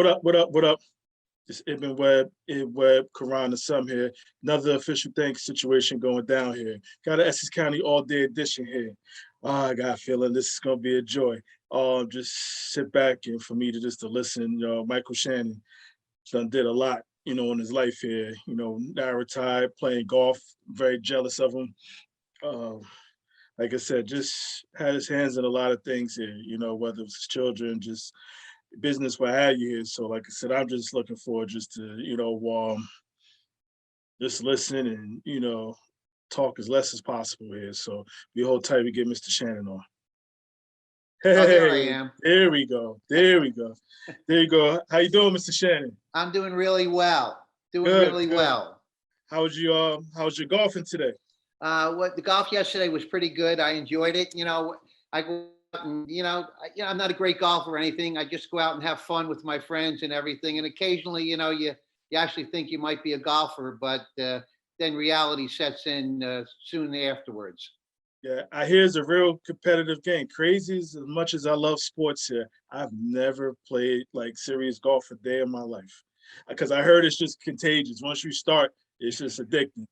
What up? What up? What up? It's Ibn Webb, Quran, the Sum here. Another official thanks situation going down here. Got an Essex County all day edition here. I got a feeling this is gonna be a joy. Just sit back and for me to just to listen. Michael Shannon done did a lot, in his life here. Now retired, playing golf. Very jealous of him. Uh, like I said, just had his hands in a lot of things here. Whether it was his children, just business, what have you here. So, like I said, I'm just looking forward just to, just listen and, talk as less as possible here. So be hold tight, we get Mr. Shannon on. Oh, there I Hey, am. there we go. There we go. There you go. How you doing, Mr. Shannon? I'm doing really well. Doing Good, really good. well. How's your golfing today? What the golf yesterday was pretty good. I enjoyed it. I go out and I'm not a great golfer or anything. I just go out and have fun with my friends and everything. And occasionally, you actually think you might be a golfer, but then reality sets in soon afterwards. Yeah, I hear it's a real competitive game. Crazy as much as I love sports here, I've never played like serious golf a day in my life. Because I heard it's just contagious. Once you start, it's just addicting.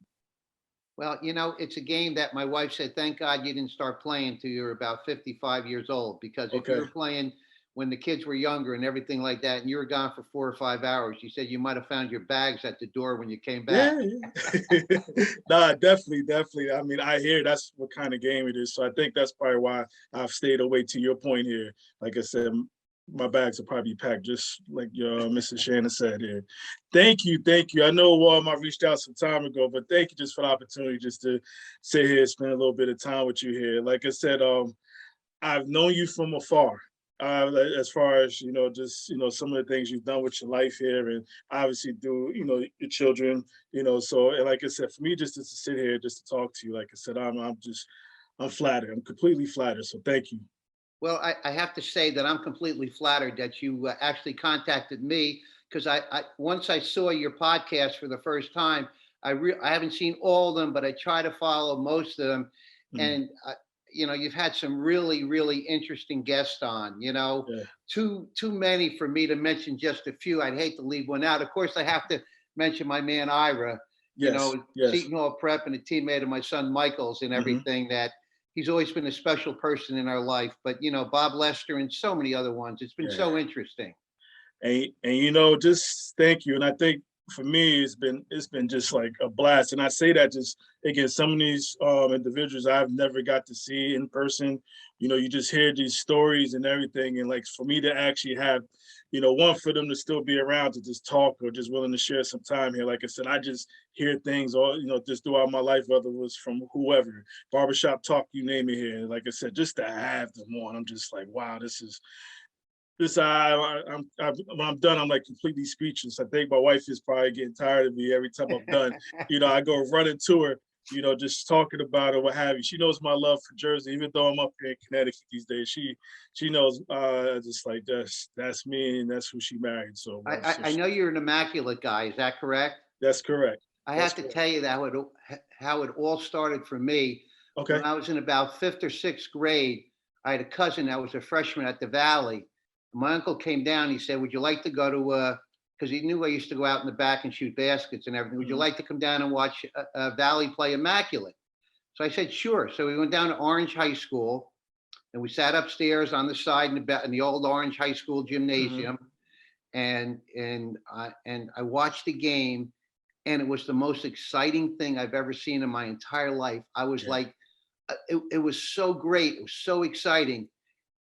Well, it's a game that my wife said, thank God you didn't start playing till you were about 55 years old. Because if you Okay. were playing when the kids were younger and everything like that, and you were gone for 4 or 5 hours, she said you might have found your bags at the door when you came back. Yeah, yeah. Nah, definitely, definitely. I mean, I hear that's what kind of game it is. So I think that's probably why I've stayed away to your point here. Like I said, my bags will probably be packed, just like your Mrs. Shannon said here. Thank you, thank you. I know I reached out some time ago, but thank you just for the opportunity just to sit here, spend a little bit of time with you here. Like I said, I've known you from afar. As far as just some of the things you've done with your life here, and obviously through your children, So, and like I said, for me just to sit here, just to talk to you, like I said, I'm flattered. I'm completely flattered. So thank you. Well, I have to say that I'm completely flattered that you actually contacted me because I once I saw your podcast for the first time, I haven't seen all of them, but I try to follow most of them, Mhm. and you've had some really really interesting guests on. Yeah. Too many for me to mention just a few. I'd hate to leave one out. Of course, I have to mention my man Ira. Yes. Yes. Seton Hall Prep and a teammate of my son Michael's and Hmm. everything that he's always been a special person in our life. But Bob Lester and so many other ones. It's been Yeah. so interesting. And just thank you. And I think for me, it's been just like a blast. And I say that just again, some of these individuals I've never got to see in person. You just hear these stories and everything, and like for me to actually have, one for them to still be around to just talk or just willing to share some time here. Like I said, I just hear things all just throughout my life, whether it was from whoever, barbershop talk, you name it here. Like I said, just to have them on, I'm just like, wow, when I'm done, I'm like completely speechless. I think my wife is probably getting tired of me every time I'm done. I go running to her, just talking about it, what have you. She knows my love for Jersey, even though I'm up here in Connecticut these days. She knows just like that's me and that's who she married. So, I know you're an immaculate guy. Is that correct? that's correct. I That's have to correct. tell you that how it all started for me. When Okay. I was in about fifth or sixth grade, I had a cousin that was a freshman at the Valley. My uncle came down. He said, "Would you like to go to?" Because he knew I used to go out in the back and shoot baskets and everything. Would you Mhm. like to come down and watch Valley play Immaculate? So I said, "Sure." So we went down to Orange High School, and we sat upstairs on the side in the old Orange High School Mhm. gymnasium, and I watched the game, and it was the most exciting thing I've ever seen in my entire life. I was Yeah. like, it was so great. It was so exciting.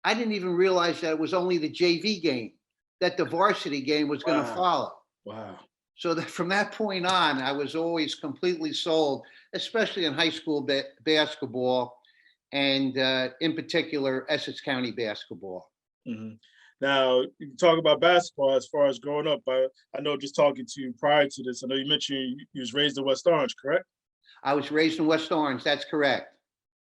I didn't even realize that it was only the JV game, that the varsity game was going to Wow. follow. Wow. So that from that point on, I was always completely sold, especially in high school basketball, and in particular Essex County basketball. Mhm. Now, you talk about basketball as far as growing up. I know just talking to you prior to this, I know you mentioned you was raised in West Orange, correct? I was raised in West Orange. That's correct,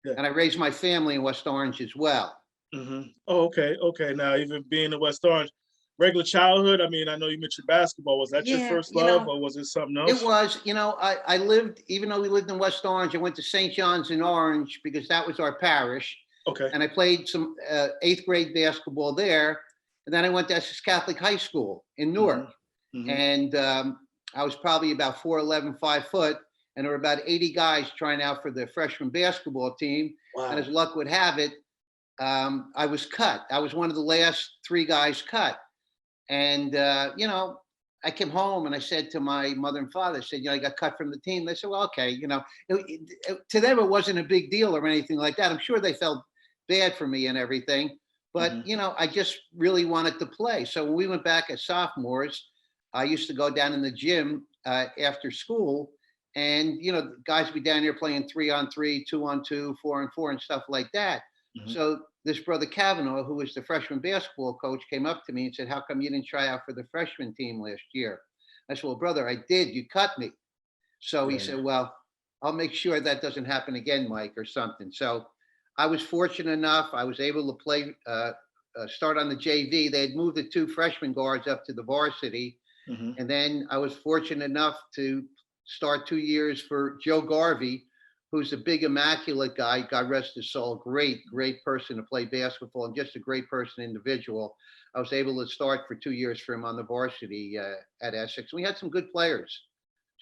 Yeah. and I raised my family in West Orange as well. Oh, okay, okay. Now, even being in West Orange, regular childhood. I mean, I know you mentioned basketball. Was that your Yeah, first love, or was it something it else? was. I lived, even though we lived in West Orange, I went to St. John's in Orange because that was our parish. Okay. And I played some eighth grade basketball there. And then I went to Essex Catholic High School in Newark. Mhm. And I was probably about 4'11", 5 foot, and there were about 80 guys trying out for the freshman basketball team. And as Wow. luck would have it, I was cut. I was one of the last 3 guys cut. And I came home and I said to my mother and father, I said, I got cut from the team. They said, well, okay, to them it wasn't a big deal or anything like that. I'm sure they felt bad for me and everything, but Mhm. I just really wanted to play. So when we went back as sophomores, I used to go down in the gym after school, and the guys would be down here playing 3-on-3, 2-on-2, 4-on-4, and stuff like that. Mhm. So this brother Kavanaugh, who was the freshman basketball coach, came up to me and said, "How come you didn't try out for the freshman team last year?" I said, "Well, brother, I did. You cut me." So he Yeah. said, "Well, I'll make sure that doesn't happen again, Mike," or something. So I was fortunate enough. I was able to play, start on the JV. They had moved the 2 freshman guards up to the varsity. Mhm. And then I was fortunate enough to start 2 years for Joe Garvey, who's a big immaculate guy. God rest his soul. Great, great person to play basketball and just a great person individual. I was able to start for 2 years for him on the varsity at Essex. We had some good players.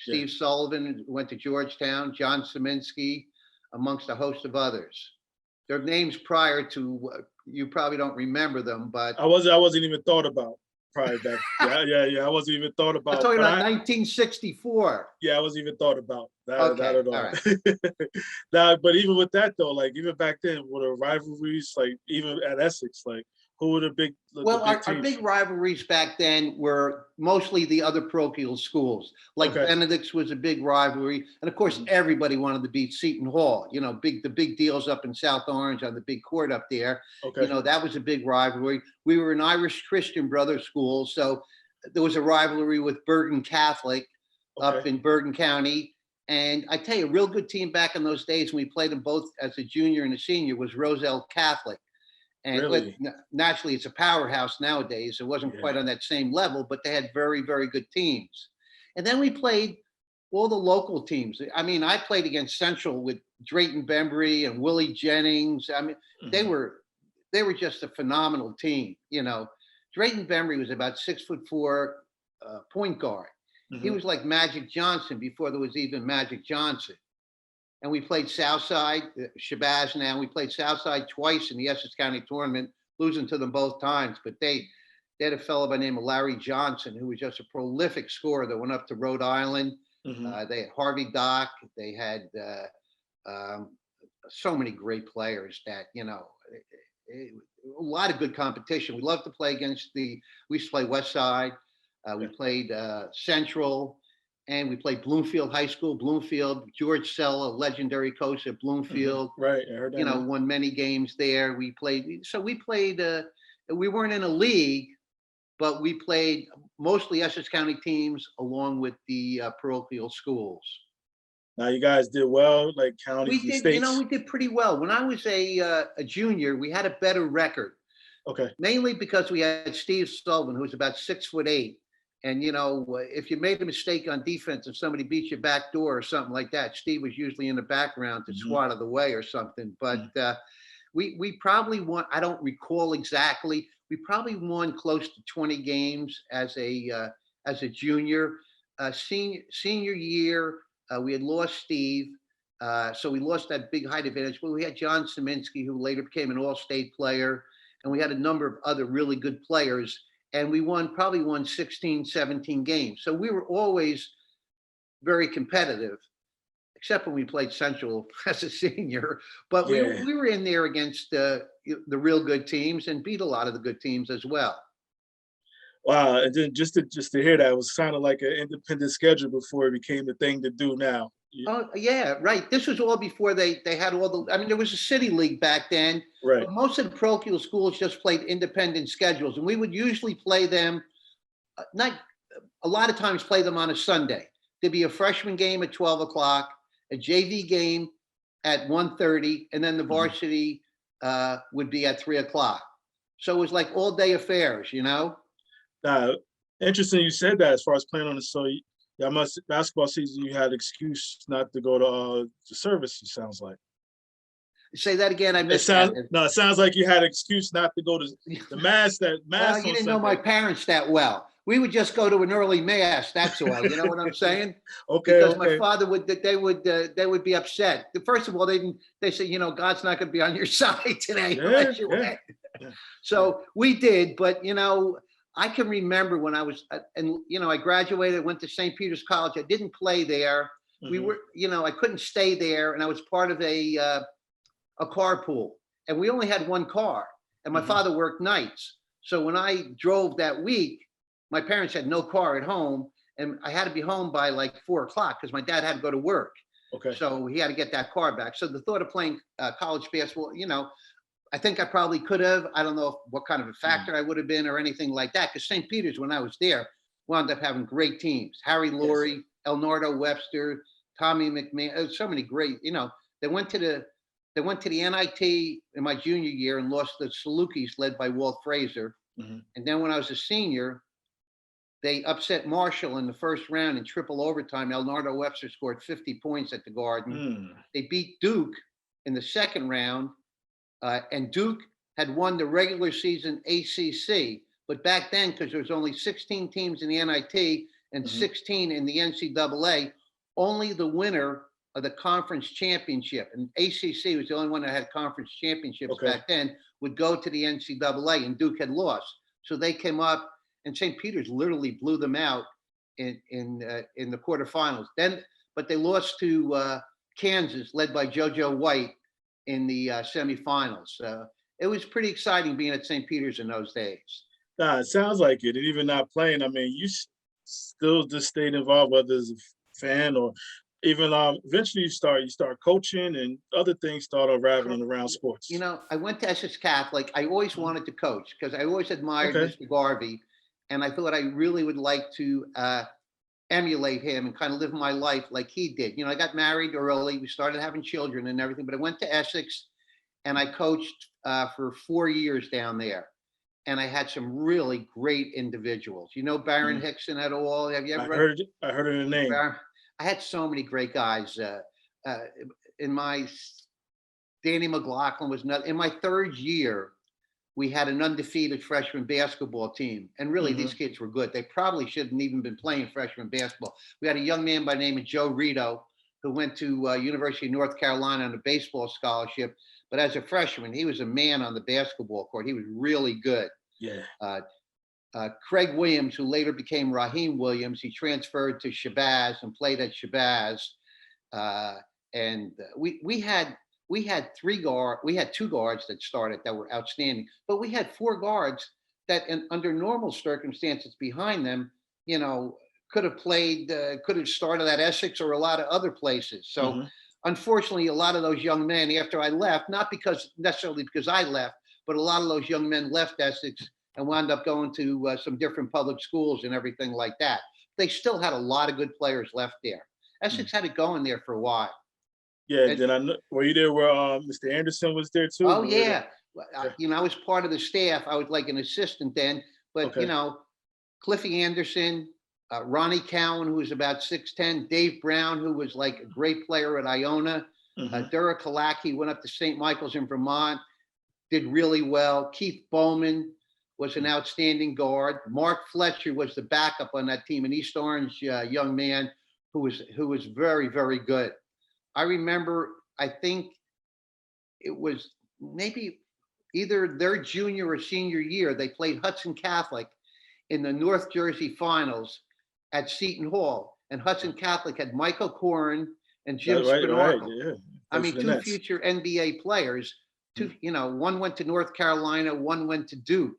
Yeah. Steve Sullivan went to Georgetown, John Saminsky, amongst a host of others. Their names prior to, you probably don't remember them, but I wasn't even thought about prior back. Yeah. I wasn't even thought I'm about, talking but about 1964. I wasn't even thought about that Okay, at all all. right. Now, but even with that though, like even back then, with the rivalries, like even at Essex, like who were the Well, big our teams? big rivalries back then were mostly the other parochial schools. Like Okay. Benedict's was a big rivalry, and of course, Mhm. everybody wanted to beat Seton Hall. The big deals up in South Orange on the big court up there. Okay. That was a big rivalry. We were an Irish Christian brother school, so there was a rivalry with Bergen Catholic up Okay. in Bergen County. And I tell you, a real good team back in those days when we played them both as a junior and a senior was Roselle Catholic. And Really? naturally, it's a powerhouse nowadays. It wasn't Yeah. quite on that same level, but they had very, very good teams. And then we played all the local teams. I mean, I played against Central with Drayton Bembry and Willie Jennings. I mean, they Mhm. were they were just a phenomenal team. Drayton Bembry was about 6'4" point guard. He Mhm. was like Magic Johnson before there was even Magic Johnson. And we played Southside, Shabazz now. We played Southside twice in the Essex County tournament, losing to them both times. But they had a fellow by the name of Larry Johnson, who was just a prolific scorer that went up to Rhode Island. Mhm. They had Harvey Dock. They had um, so many great players that, a lot of good competition. We love to play we used to play West Side. We Yeah. played Central, and we played Bloomfield High School. Bloomfield, George Sella, legendary coach at Mhm. Bloomfield, Right. I heard that name. won many games there. We played, we weren't in a league, but we played mostly Essex County teams along with the parochial schools. Now you guys did well, like We counties and did, states. we did pretty well. When I was a junior, we had a better record, Okay. mainly because we had Steve Sullivan, who was about 6'8". And if you made a mistake on defense and somebody beat you back door or something like that, Steve was usually in the background to Mhm. swat it away or something. But Mhm. we probably won. I don't recall exactly. We probably won close to 20 games as a junior. Senior year, we had lost Steve. So we lost that big height advantage, but we had John Saminsky, who later became an all-state player, and we had a number of other really good players, and we probably won 16, 17 games. So we were always very competitive, except when we played Central as a senior. But we Yeah. we were in there against the real good teams and beat a lot of the good teams as well. Wow. And then just to hear that, it was kind of like an independent schedule before it became the thing to do now. Oh yeah, right. This was all before they had all the. I mean, there was a city league back then, Right. but most of the parochial schools just played independent schedules, and we would usually play them. Not a lot of times play them on a Sunday. There'd be a freshman game at 12 o'clock, a JV game at 1:30, and then the Mhm. varsity would be at 3 o'clock. So it was like all day affairs. Now, interesting you said that as far as playing on the yeah, must basketball season you had excuse not to go to the service, it sounds like. Say that again. I It missed that. sounds no, it sounds like you had an excuse not to go to the mass. That Well, mass you on didn't know my Sunday. parents that well. We would just go to an early mass. That's all. You know what I'm saying? Okay, Because my okay. father would, they would be upset. First of all, they say, you know, God's not going to be on your side today Yeah, unless you yeah, win. yeah, yeah. So we did, but you know, I can remember when I was, and you know, I graduated, went to St. Peter's College. I didn't play there. We Mhm, were, you know, I couldn't stay there, and I was part of a carpool, and we only had one car, and my mhm. father worked nights. So when I drove that week, my parents had no car at home, and I had to be home by like 4 o'clock because my dad had to go to work. Okay. So he had to get that car back. So the thought of playing college basketball, you know, I think I probably could have. I don't know what kind of a Mhm. factor I would have been or anything like that. Because St. Peter's, when I was there, wound up having great teams. Harry Yes. Laurie, Elnardo Webster, Tommy McMahon. So many great. You know, they went to the they went to the NIT in my junior year and lost the Salukis, led by Walt Frazier. Mhm. And then when I was a senior, they upset Marshall in the first round in triple overtime. Elnardo Webster scored 50 points at the Garden. Mm. They beat Duke in the second round, and Duke had won the regular season ACC. But back then, because there was only 16 teams in the NIT and Mhm. 16 in the NCAA, only the winner of the conference championship, and ACC was the only one that had conference championships Okay. back then, would go to the NCAA, and Duke had lost. So they came up, and St. Peter's literally blew them out in the quarterfinals. Then, but they lost to Kansas, led by JoJo White, in the semifinals. It was pretty exciting being at St. Peter's in those days. Nah, it sounds like it. And even not playing, I mean, still just stayed involved, whether as a fan or even eventually you start coaching and other things start unraveling around You sports. know, I went to Essex Catholic. I always Mhm. wanted to coach because I always admired Okay. Mr. Garvey, and I thought I really would like to emulate him and kind of live my life like he did. You know, I got married early. We started having children and everything, but I went to Essex and I coached for 4 years down there. And I had some really great individuals. You know Baron Mhm. Hickson at all? Have you I ever? heard I heard of the name. Baron? I had so many great guys. Uh, in my Danny McLaughlin was not in my third year. We had an undefeated freshman basketball team, and really these Mhm. kids were good. They probably shouldn't even been playing freshman basketball. We had a young man by the name of Joe Rito who went to University of North Carolina on a baseball scholarship. But as a freshman, he was a man on the basketball court. He was really good. Yeah. Uh, Craig Williams, who later became Raheem Williams, he transferred to Shabazz and played at Shabazz. Uh, and we had we had two guards that started that were outstanding, but we had four guards that, under normal circumstances, behind them, you know, could have started at Essex or a lot of other places. So, Mhm. unfortunately, a lot of those young men, after I left, not because necessarily because I left, but a lot of those young men left Essex and wound up going to some different public schools and everything like that. They still had a lot of good players left there. Mm. Essex had it going there for a while. Yeah, And then I know were you there where Mr. Anderson was there too? oh Were yeah, okay. you know, I was part of the staff. I was like an assistant then, but you Okay. know, Cliffy Anderson, Ronnie Cowan, who was about 6'10", Dave Brown, who was like a great player at Iona, Mhm. Dura Kalaki went up to St. Michael's in Vermont, did really well. Keith Bowman was an Mm. outstanding guard. Mark Fletcher was the backup on that team, an East Orange young man who was very very good. I remember, I think it was maybe either their junior or senior year, they played Hudson Catholic in the North Jersey finals at Seton Hall. And Hudson Catholic had Michael Corrin and Jim That right, right. Spinorkle. Yeah. I Plays mean, for the two Nets. future NBA players. Mm. Two, you know, one went to North Carolina, one went to Duke,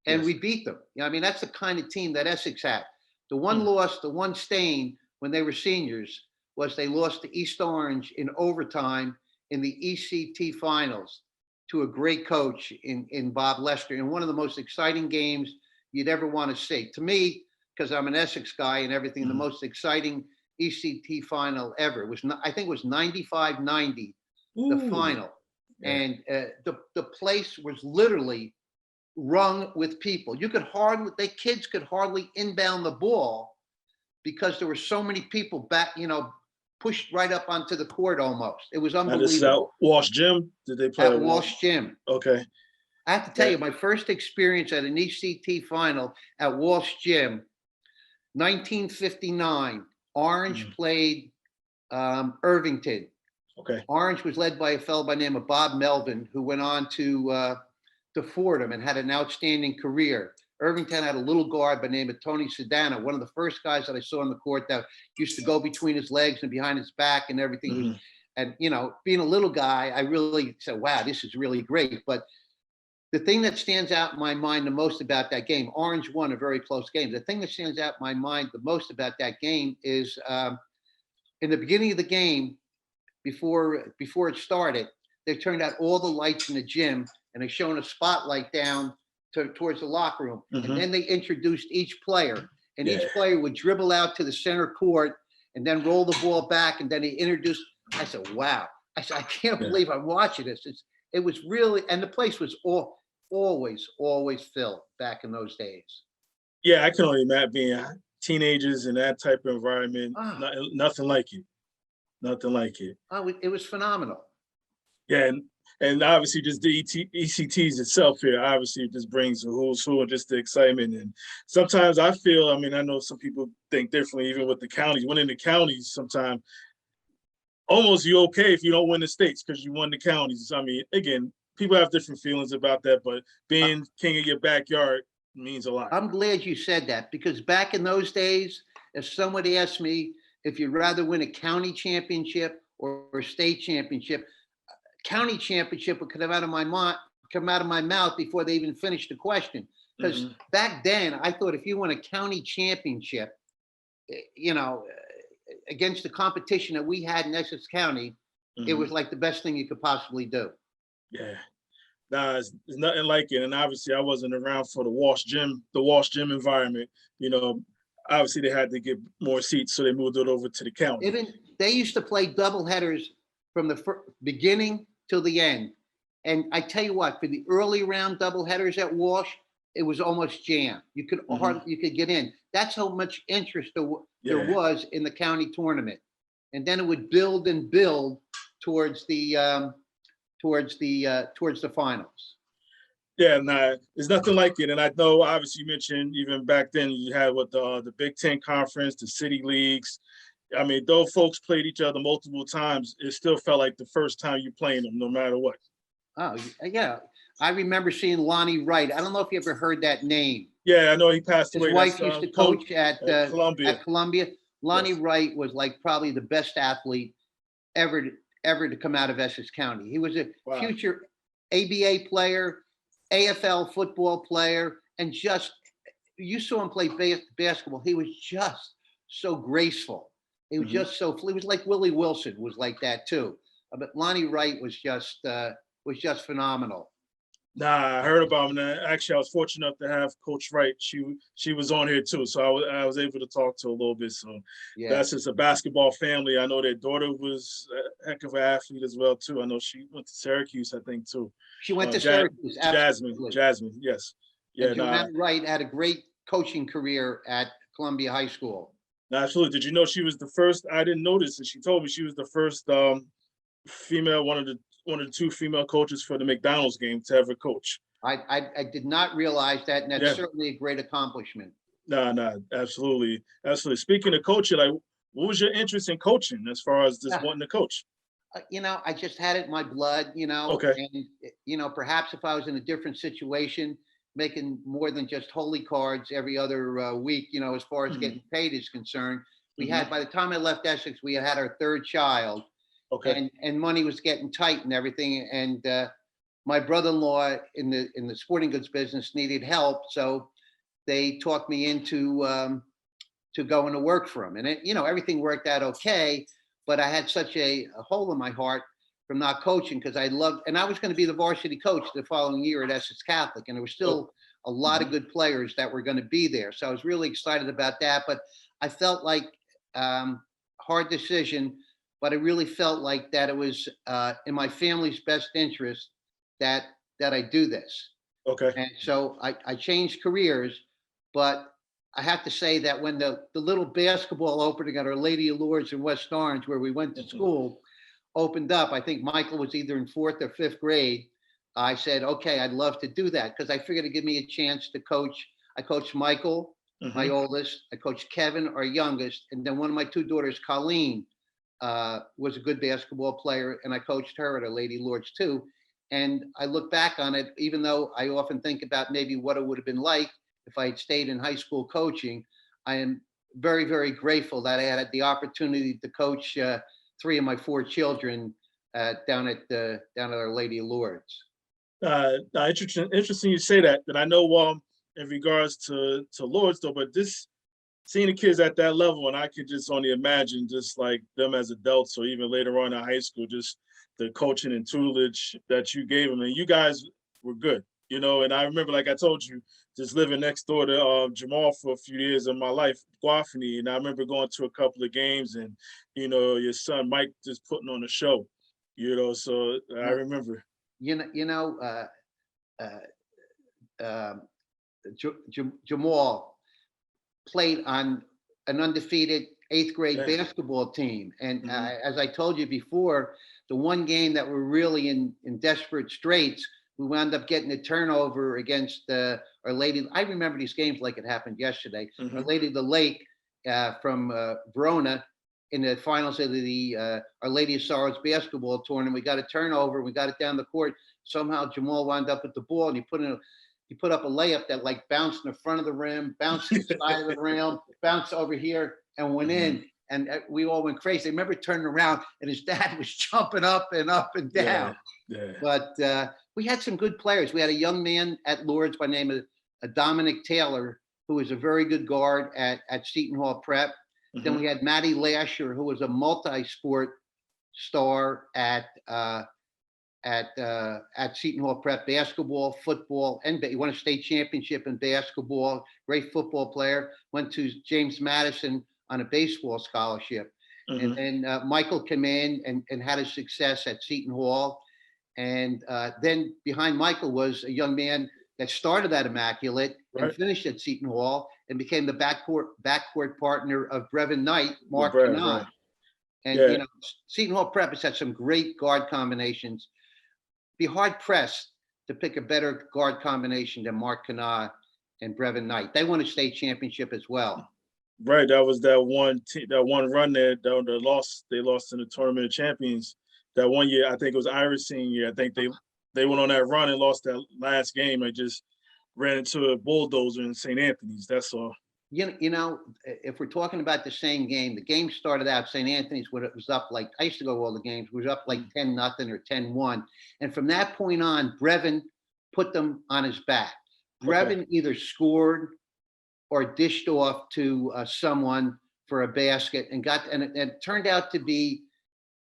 and Yes. we beat them. You know, I mean, that's the kind of team that Essex had. The one Mm. loss, the one stain when they were seniors was they lost to East Orange in overtime in the ECT finals to a great coach in Bob Lester, in one of the most exciting games you'd ever want to see. To me, because I'm an Essex guy and everything, the Mhm. most exciting ECT final ever was, I think it was 95-90, the Ooh. final. Yeah. And the place was literally rung with people. You could hardly, the kids could hardly inbound the ball because there were so many people back, you know, pushed right up onto the court almost. It was Now this is at unbelievable. Walsh Gym. Did they play At at Walsh? Walsh Gym. Okay. I have to tell Yeah. you, my first experience at an ECT final at Walsh Gym, 1959, Orange played Irvington. Okay. Orange was led by a fellow by the name of Bob Melvin, who went on to Fordham and had an outstanding career. Irvington had a little guard by the name of Tony Sedana, one of the first guys that I saw on the court that used to go between his legs and behind his back and everything. Mhm. And, you know, being a little guy, I really said, wow, this is really great. But the thing that stands out in my mind the most about that game, Orange won a very close game. The thing that stands out in my mind the most about that game is in the beginning of the game, before it started, they turned out all the lights in the gym and they shone a spotlight down towards the locker room. And then they introduced each player, and each player would dribble out to the center court and then roll the ball back. And then he introduced, I said, wow. I said, I can't believe I'm watching this. It was really, and the place was always filled back in those days. Yeah, I can only imagine being teenagers in that type of environment. Nothing like it. Nothing like it. Oh, it was phenomenal. Yeah, and obviously just the ECTs itself here, obviously it just brings the who's who and just the excitement. And sometimes I feel, I mean, I know some people think differently, even with the counties. Winning the counties, sometimes almost you're okay if you don't win the states because you won the counties. I mean, again, people have different feelings about that, but being king of your backyard means a lot. I'm glad you said that, because back in those days, if somebody asked me if you'd rather win a county championship or a state championship, county championship would come out of my mouth before they even finished the question. Because back then, I thought if you won a county championship, you know, against the competition that we had in Essex County, it was like the best thing you could possibly do. Yeah. Nah, it's nothing like it. And obviously I wasn't around for the Walsh Gym environment. You know, obviously they had to get more seats, so they moved it over to the county. Even they used to play double headers from the beginning till the end. And I tell you what, for the early round double headers at Walsh, it was almost jammed. You could you could get in. That's how much interest there was in the county tournament. And then it would build and build towards the finals. Yeah, nah, there's nothing like it. And I know, obviously, you mentioned even back then you had what the Big Ten Conference, the city leagues. I mean, though folks played each other multiple times, it still felt like the first time you playing them, no matter what. Oh yeah, I remember seeing Lonnie Wright. I don't know if you ever heard that name. Yeah, I know he passed away. His wife used to coach at Columbia. Lonnie Wright was like probably the best athlete ever to come out of Essex County. He was a future ABA player, AFL football player, and just, you saw him play basketball. He was just so graceful. He was just so, he was like Willie Wilson was like that too. But Lonnie Wright was just phenomenal. Nah, I heard about him. Actually, I was fortunate enough to have Coach Wright. She was on here too, so I was able to talk to her a little bit. So that's just a basketball family. I know their daughter was a heck of an athlete as well too. I know she went to Syracuse, I think too. She went to Syracuse. Jasmine, yes. Yeah, Joanna Wright had a great coaching career at Columbia High School. Absolutely. Did you know she was the first? I didn't notice, and she told me she was the first female, one of the two female coaches for the McDonald's game to ever coach. I did not realize that, and that's certainly a great accomplishment. No, absolutely. Speaking of coaching, like, what was your interest in coaching as far as just wanting to coach? You know, I just had it in my blood, you know, and, you know, perhaps if I was in a different situation, making more than just holy cards every other week, you know, as far as getting paid is concerned, we had, by the time I left Essex, we had our third child. And money was getting tight and everything. And my brother-in-law in the sporting goods business needed help. So they talked me into going to work for him. And it, you know, everything worked out okay, but I had such a hole in my heart from not coaching, because I loved, and I was going to be the varsity coach the following year at Essex Catholic. And there were still a lot of good players that were going to be there. So I was really excited about that, but I felt like hard decision. But I really felt like that it was in my family's best interest that I do this. Okay. And so I changed careers, but I have to say that when the little basketball opening at Our Lady of Lourdes in West Orange, where we went to school, opened up, I think Michael was either in fourth or fifth grade. I said, okay, I'd love to do that because I figured it'd give me a chance to coach. I coached Michael, my oldest. I coached Kevin, our youngest. And then one of my two daughters, Colleen, was a good basketball player. And I coached her at Our Lady Lourdes too. And I look back on it, even though I often think about maybe what it would have been like if I had stayed in high school coaching, I am very, very grateful that I had the opportunity to coach three of my four children down at Our Lady of Lourdes. Interesting you say that. And I know in regards to Lourdes though, but this seeing the kids at that level, and I could just only imagine just like them as adults or even later on in high school, just the coaching and tutelage that you gave them, and you guys were good, you know. And I remember, like I told you, just living next door to Jamal for a few years of my life, Guafani, and I remember going to a couple of games, and you know, your son Mike just putting on a show, you know. So I remember. Jamal played on an undefeated eighth grade basketball team. And as I told you before, the one game that we're really in desperate straits, we wound up getting a turnover against Our Lady. I remember these games like it happened yesterday. Our Lady of the Lake from Verona in the finals of the Our Lady of Sorrows basketball tournament. We got a turnover. We got it down the court. Somehow Jamal wound up with the ball, and he put up a layup that like bounced in the front of the rim, bounced to the side of the rim, bounced over here, and went in. And we all went crazy. I remember turning around, and his dad was jumping up and down. Yeah. But we had some good players. We had a young man at Lourdes by the name of Dominic Taylor, who was a very good guard at Seton Hall Prep. Then we had Matty Lasher, who was a multi-sport star at Seton Hall Prep, basketball, football, and he won a state championship in basketball. Great football player. Went to James Madison on a baseball scholarship. And then Michael came in and had his success at Seton Hall. And then behind Michael was a young man that started at Immaculate and finished at Seton Hall and became the backcourt partner of Brevin Knight, Mark Canard. And you know, Seton Hall Prep has had some great guard combinations. Be hard pressed to pick a better guard combination than Mark Canard and Brevin Knight. They won a state championship as well. Right, that was that one run there. They lost in the Tournament of Champions. That one year, I think it was Irish senior year. I think they went on that run and lost that last game. And just ran into a bulldozer in St. Anthony's. That's all. You know, if we're talking about the same game, the game started out St. Anthony's when it was up like, I used to go to all the games, it was up like 10-0 or 10-1. And from that point on, Brevin put them on his back. Brevin either scored or dished off to someone for a basket and it turned out to be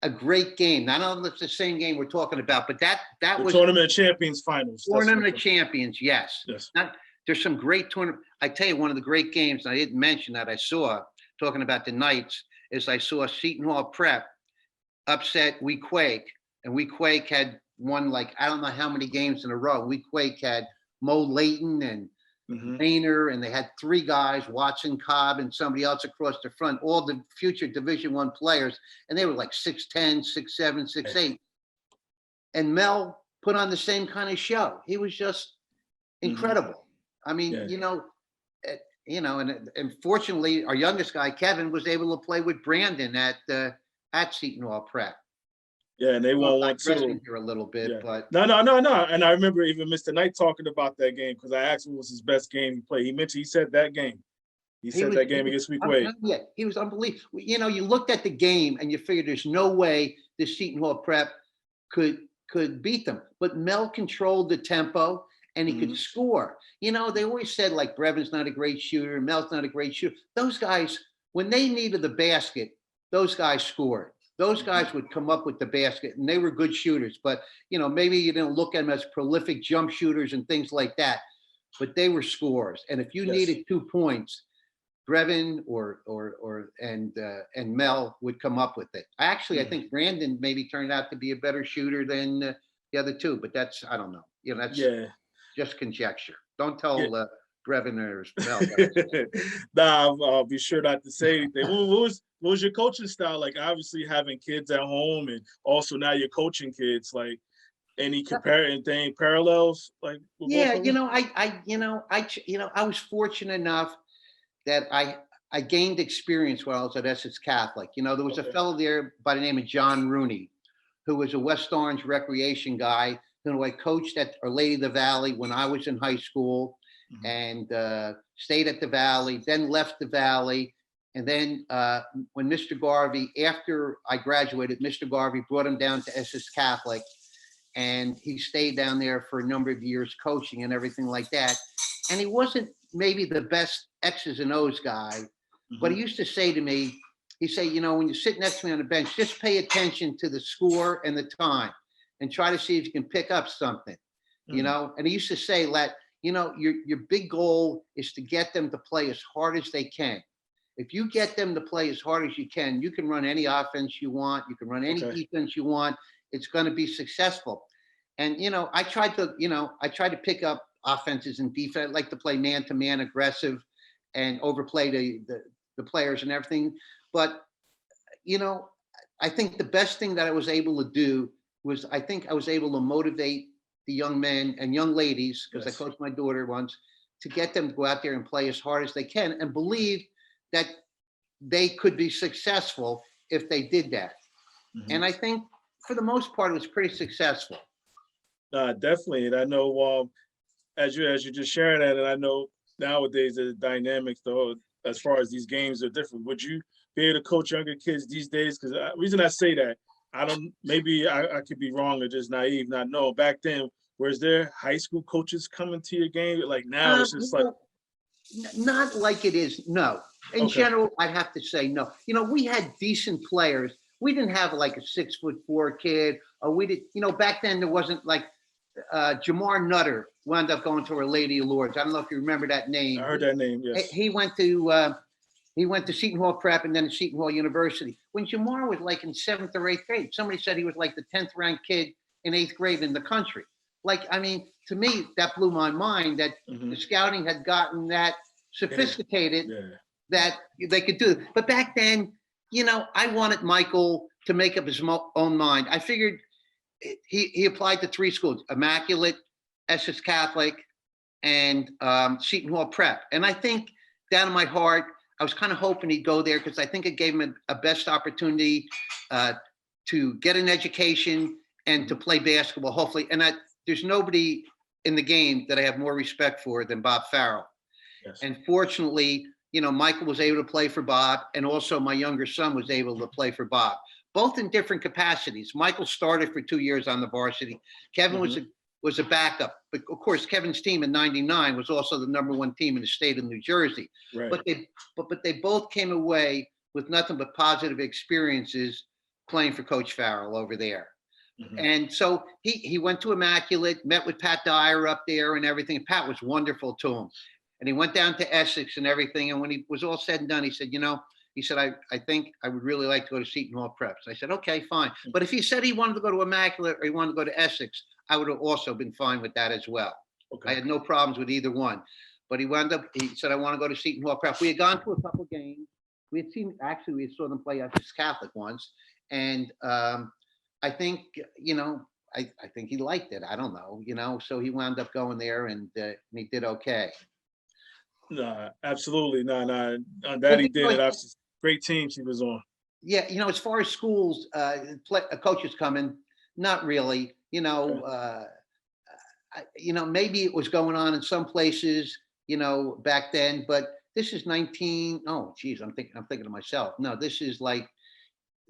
a great game. Not only it's the same game we're talking about, but that was Tournament of Champions finals. Tournament of Champions, yes. There's some great tournament. I tell you, one of the great games, and I didn't mention that I saw, talking about the Knights, is I saw Seton Hall Prep upset Weequahic. And Weequahic had won like, I don't know how many games in a row. Weequahic had Mo Layton and Rayner, and they had three guys, Watson, Cobb, and somebody else across the front, all the future Division I players. And they were like 6'10", 6'7", 6'8". And Mel put on the same kind of show. He was just incredible. I mean, you know, and fortunately, our youngest guy, Kevin, was able to play with Brandon at Seton Hall Prep. Yeah, and they won one too. Here a little bit, but no. And I remember even Mr. Knight talking about that game because I asked him what was his best game he played. He said that game. He said that game against Weequahic. Yeah, he was unbelievable. You know, you looked at the game and you figured there's no way this Seton Hall Prep could beat them. But Mel controlled the tempo. And he could score. You know, they always said like Brevin's not a great shooter, Mel's not a great shooter. Those guys, when they needed the basket, those guys scored. Those guys would come up with the basket, and they were good shooters. But you know, maybe you didn't look at them as prolific jump shooters and things like that. But they were scorers. And if you needed 2 points, Brevin and Mel would come up with it. Actually, I think Brandon maybe turned out to be a better shooter than the other two. But that's, I don't know. You know, that's just conjecture. Don't tell breadwinners. Mel. Nah, I'll be sure not to say anything. What was your coaching style like? Obviously, having kids at home, and also now you're coaching kids. Like any anything parallels, like with both Yeah, of them? I was fortunate enough that I gained experience while I was at Essex Catholic. There was a Okay. fellow there by the name of John Rooney, who was a West Orange recreation guy who I coached at Our Lady of the Valley when I was in high school, Mhm. and stayed at the Valley, then left the Valley. And then when Mr. Garvey, after I graduated, Mr. Garvey brought him down to Essex Catholic, and he stayed down there for a number of years coaching and everything like that. And he wasn't maybe the best X's and O's guy, but he Mhm. used to say to me, he say, when you sit next to me on the bench, just pay attention to the score and the time and try to see if you can pick up something, Mhm. And he used to say that, your big goal is to get them to play as hard as they can. If you get them to play as hard as you can run any offense you want, you can run any Okay. defense you want. It's going to be successful. And I tried to pick up offenses and defense. I like to play man to man, aggressive, and overplay the players and everything. But you know, I think the best thing that I was able to do was I think I was able to motivate the young men and young ladies, because I Yes. coached my daughter once, to get them to go out there and play as hard as they can and believe that they could be successful if they did that. And Mhm. I think for the most part, it was pretty successful. Definitely, and I know as you just sharing that, and I know nowadays the dynamics though, as far as these games are different. Would you be able to coach younger kids these days? Because reason I say that, I don't. Maybe I could be wrong or just naive, not know. Back then, was there high school coaches coming to your game? Like now, it's just like Well, not like it is. No. In okay, general, I'd have to say no. We had decent players. We didn't have like a 6'4" kid, or we did. Back then there wasn't like Jamar Nutter wound up going to Our Lady of Lourdes. I don't know if you remember that I name. heard that name. Yes. He went to Seton Hall Prep and then Seton Hall University. When Jamar was like in seventh or eighth grade, somebody said he was like the 10th ranked kid in eighth grade in the country. Like, I mean, to me, that blew my mind that Hmm. the scouting had gotten that Yeah. sophisticated Yeah. that they could do it. But back then, I wanted Michael to make up his own mind. I figured he applied to three schools: Immaculate, Essex Catholic, and Seton Hall Prep. And I think down in my heart, I was kind of hoping he'd go there because I think it gave him a best opportunity uh, to get an education and to Mhm. play basketball, hopefully. And there's nobody in the game that I have more respect for than Bob Farrell. Yes. And fortunately, Michael was able to play for Bob, and also my younger son was able to play for Bob, both in different capacities. Michael started for 2 years on the varsity. Kevin Hmm. was a backup, but of course, Kevin's team in '99 was also the number one team in the state of New Jersey. Right. But they both came away with nothing but positive experiences playing for Coach Farrell over there. Hmm. And so he went to Immaculate, met with Pat Dyer up there and everything. Pat was wonderful to him. And he went down to Essex and everything. And when he was all said and done, he said, I think I would really like to go to Seton Hall Prep. So I said, okay, fine. But if he said he wanted to go to Immaculate or he wanted to go to Essex, I would have also been fine with that as well. I Okay. had no problems with either one. But he said, I want to go to Seton Hall Prep. We had gone to a couple games. We saw them play Essex Catholic once. And I think, I think he liked it. I don't know, so he wound up going there and he did okay. Nah, absolutely. Nah. That But he did it. I've great teams he was on. yeah, as far as schools, coaches coming, not really. Okay. Maybe it was going on in some places, back then. But this is 19. Oh, geez, I'm thinking to myself. No, this is like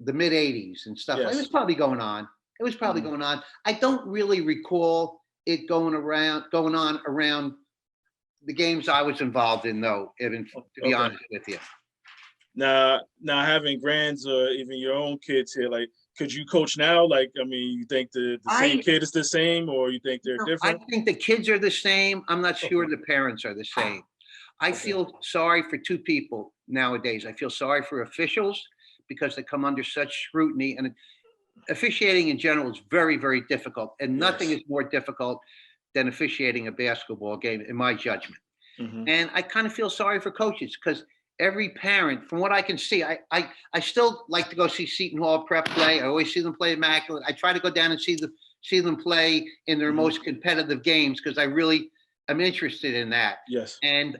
the mid '80s and stuff. It was Yes. probably going on. It was probably Mhm. going on. I don't really recall it going on around the games I was involved in, though. Even to be Okay. honest with you. Now having grands or even your own kids here, like, could you coach now? Like, I mean, you think the same I kid is the same, or you think they're No, I different? think the kids are the same. I'm not Okay. sure the parents are the same. I Okay. feel sorry for two people nowadays. I feel sorry for officials because they come under such scrutiny, and officiating in general is very, very difficult. And nothing Yes. is more difficult than officiating a basketball game, in my judgment. Mhm. And I kind of feel sorry for coaches because every parent, from what I can see, I still like to go see Seton Hall Prep play. I always see them play Immaculate. I try to go down and see them play in their Mhm. most competitive games because I really am interested in that. Yes. And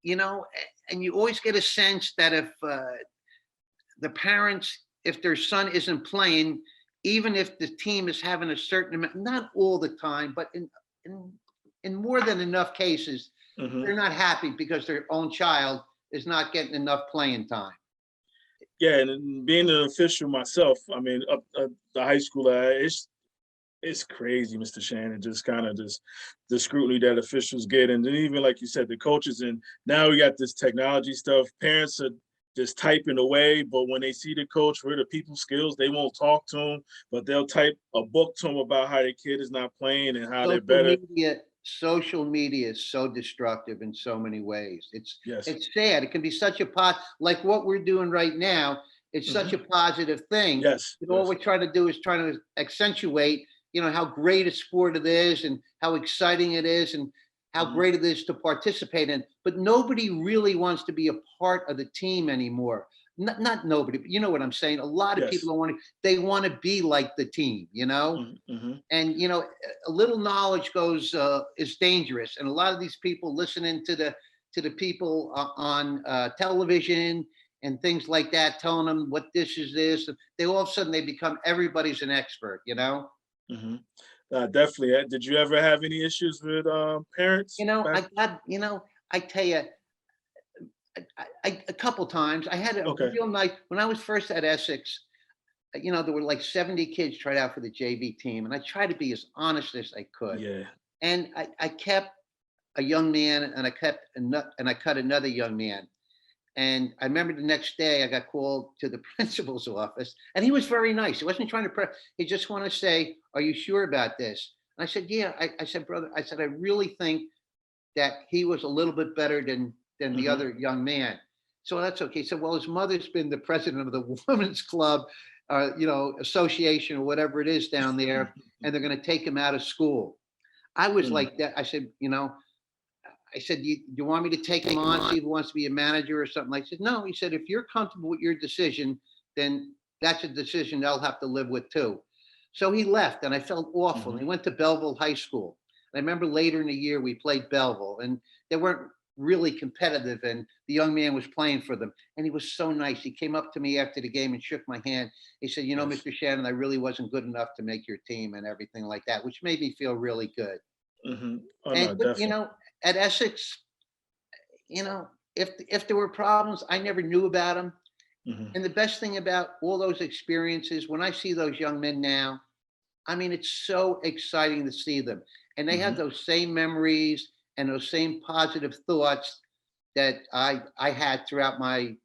you know, and you always get a sense that if the parents, if their son isn't playing, even if the team is having a certain amount, not all the time, but in in more than enough cases, Mhm. they're not happy because their own child is not getting enough playing time. Yeah, and then being an official myself, I mean, up at the high school, it's crazy, Mr. Shannon, just kind of just the scrutiny that officials get. And then even like you said, the coaches, and now we got this technology stuff. Parents are just typing away, but when they see the coach for the people skills, they won't talk to him, but they'll type a book to him about how their kid is not playing and how they're Social better. media, social media is so destructive in so many ways. Yes. It's sad. It can be such a like what we're doing right now. It's such Hmm. a positive thing. Yes. And all Yes. we're trying to do is trying to accentuate, how great a sport it is and how exciting it is and how Hmm. great it is to participate in. But nobody really wants to be a part of the team anymore. Not nobody, but you know what I'm saying. A lot of people Yes. don't want to. They want to be like the team. Hmm. And a little knowledge goes is dangerous, and a lot of these people listening to the people on television and things like that, telling them what this is this, they all of a sudden they become everybody's an expert. Hmm. Definitely. Did you ever have any issues with parents back? I got, I tell you, a couple times I had a Okay. real nice when I was first at Essex. There were like 70 kids tried out for the JV team, and I tried to be as honest as I could. Yeah. And I kept a young man, and I cut another young man. And I remember the next day I got called to the principal's office, and he was very nice. He wasn't trying to he just wanted to say, "Are you sure about this?" And I said, "Yeah." I said, "Brother," I said, "I really think that he was a little bit better than the Hmm. other young man." So that's okay. He said, "Well, his mother's been the president of the women's club, association or whatever it is down there, and they're going to take him out of school." I was Mm. like that. I said, I said, you want me to take him on, see if he wants to be a manager or something? I said, no. He said, if you're comfortable with your decision, then that's a decision they'll have to live with too. So he left, and I felt awful. And Mhm. he went to Belleville High School. And I remember later in the year we played Belleville, and they weren't really competitive. And the young man was playing for them, and he was so nice. He came up to me after the game and shook my hand. He said, Yes. Mr. Shannon, I really wasn't good enough to make your team and everything like that, which made me feel really good. Mhm. Oh, no, And but definitely. at Essex, if there were problems, I never knew about them. Mhm. And the best thing about all those experiences, when I see those young men now, I mean, it's so exciting to see them, and they have Mhm. those same memories and those same positive thoughts that I had throughout my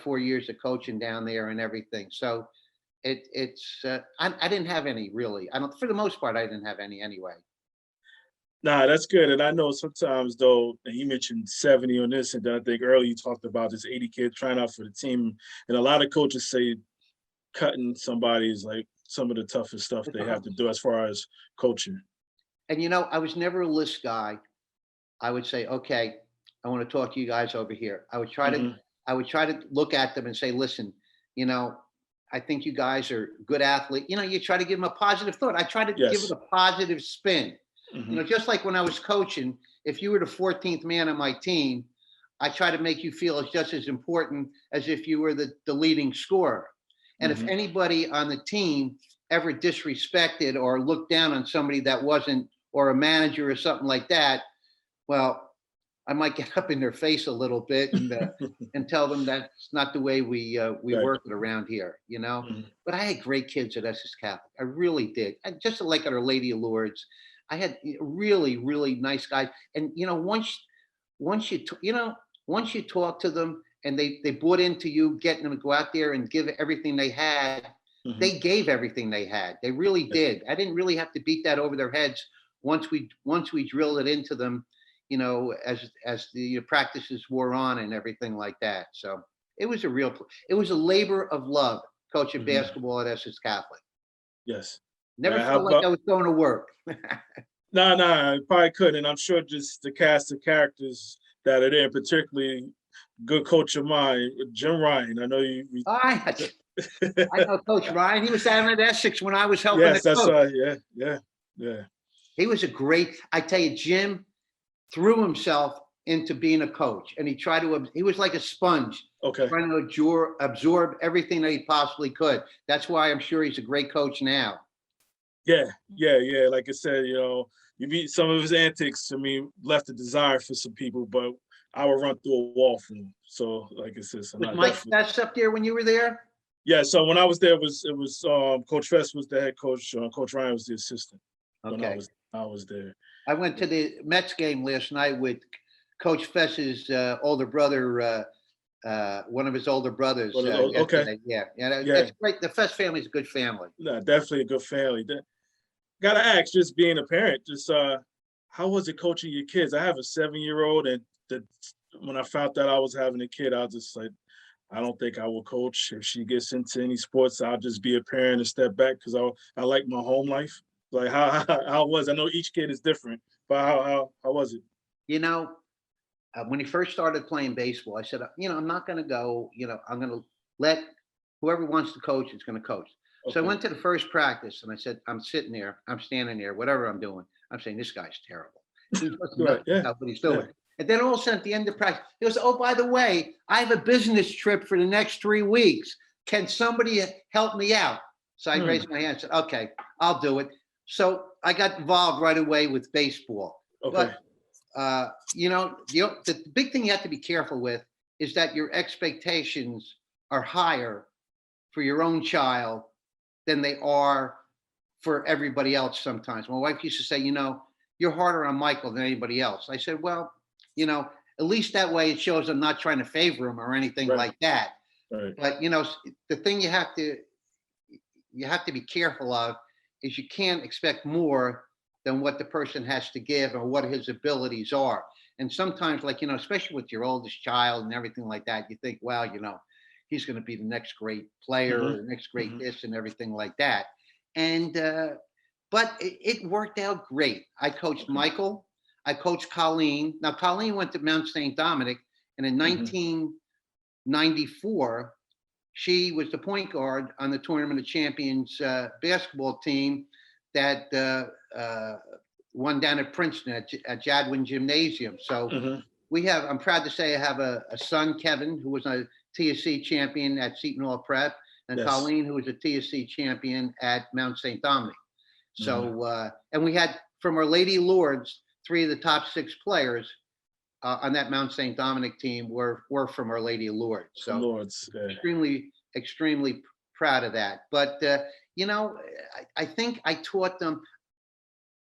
4 years of coaching down there and everything. So I didn't have any really. I don't For the most part I didn't have any anyway. Nah, that's good, and I know sometimes though, and you mentioned 70 on this, and then I think earlier you talked about this 80 kids trying out for the team, and a lot of coaches say cutting somebody is like some of the toughest stuff It's they the have to hardest. do as far as coaching. And I was never a list guy. I would say, okay, I want to talk to you guys over here. Mhm. I would try to look at them and say, listen, you know, I think you guys are good athlete. You try to give them a positive thought. I try to give it Yes. a positive spin. Mhm. Just like when I was coaching, if you were the 14th man on my team, I try to make you feel as just as important as if you were the leading scorer. And if Mhm. anybody on the team ever disrespected or looked down on somebody that wasn't, or a manager or something like that, well, I might get up in their face a little bit and tell them that's not the way we Right. work it around here. Mhm. But I had great kids at Essex Catholic. I really did. Just like at Our Lady of Lourdes, I had really really nice guys. And once you t- you know once you talk to them and they bought into you getting them to go out there and give everything they had, Mhm. they gave everything they had. They really Yes. did. I didn't really have to beat that over their heads once we drilled it into them, as the practices wore on and everything like that. So it was a labor of love coaching Mhm. basketball at Essex Catholic. Yes. Never How felt like I about was going to work. No, no, probably couldn't. And I'm sure just the cast of characters that are there, particularly good coach of mine, Jim Ryan. I know you. I, I know Coach Ryan. He was down at Essex when I was helping the Yes, that's coach. right. Yeah, yeah, yeah. He was a great, I tell you, Jim threw himself into being a coach, and he was like a sponge Okay. trying to absorb everything that he possibly could. That's why I'm sure he's a great coach now. Yeah, yeah, yeah. Like I said, you meet some of his antics. I mean, left a desire for some people, but I would run through a wall for him. So, like I said, so Was not Mike definitely. Fest up there when you were there? Yeah. So when I was there, it was Coach Fest was the head coach. Coach Ryan was the assistant when Okay. I was there. I went to the Mets game last night with Coach Fest's older brother, one of his older brothers Okay. yesterday. Yeah, yeah, Yeah. that's great. The Fest family's a good family. No, definitely a good family. Gotta ask, just being a parent, just how was it coaching your kids? I have a 7-year-old, and when I found out I was having a kid, I was just like, I don't think I will coach. If she gets into any sports, I'll just be a parent and step back because I like my home life. Like how was? I know each kid is different, but how was it? You know, when he first started playing baseball, I said, I'm not going to go. I'm going to let whoever wants to coach is going to coach. So I Okay. went to the first practice and I said, I'm sitting there, I'm standing there, whatever I'm doing. I'm saying, this guy's terrible. He knows Right. nothing Yeah. about what he's Yeah. doing. And then all of a sudden at the end of practice, he goes, oh, by the way, I have a business trip for the next 3 weeks. Can somebody help me out? So I Hmm. raised my hand and said, okay, I'll do it. So I got involved right away with baseball. Okay. But the big thing you have to be careful with is that your expectations are higher for your own child than they are for everybody else sometimes. My wife used to say, you're harder on Michael than anybody else. I said, well, at least that way it shows I'm not trying to favor him or anything Right. like that. Right. But, the thing you have to be careful of is you can't expect more than what the person has to give or what his abilities are. And sometimes, like, especially with your oldest child and everything like that, you think, well, he's going to be the next great player Hmm. or the next great Hmm. this and everything like that. And, but it worked out great. I coached Okay. Michael. I coached Colleen. Now, Colleen went to Mount St. Dominic, and in Hmm. 1994, she was the point guard on the Tournament of Champions basketball team that won down at Princeton at Jadwin Gymnasium. So Hmm. I'm proud to say I have a son, Kevin, who was a TSC champion at Seton Hall Prep, and Yes. Colleen, who was a TSC champion at Mount St. Dominic. Hmm. So, and we had from Our Lady Lourdes, 3 of the top 6 players on that Mount St. Dominic team were from Our Lady of Lourdes. From So Lords. Yeah. extremely proud of that. But I think I taught them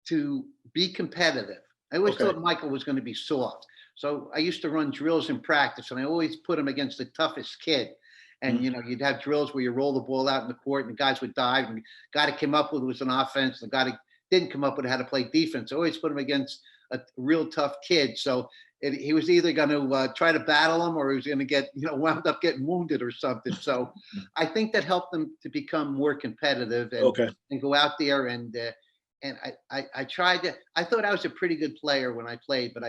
to be competitive. I always Okay. thought Michael was going to be soft. So I used to run drills in practice, and I always put him against the toughest kid. And Mhm. you'd have drills where you roll the ball out in the court, and the guys would dive. And the guy that came up with was an offense. The guy that didn't come up with how to play defense. I always put him against a real tough kid. So he was either going to try to battle him, or he was going to get wound up getting wounded or something. So I think that helped them to become more competitive Okay. and go out there and I tried to. I thought I was a pretty good player when I played, but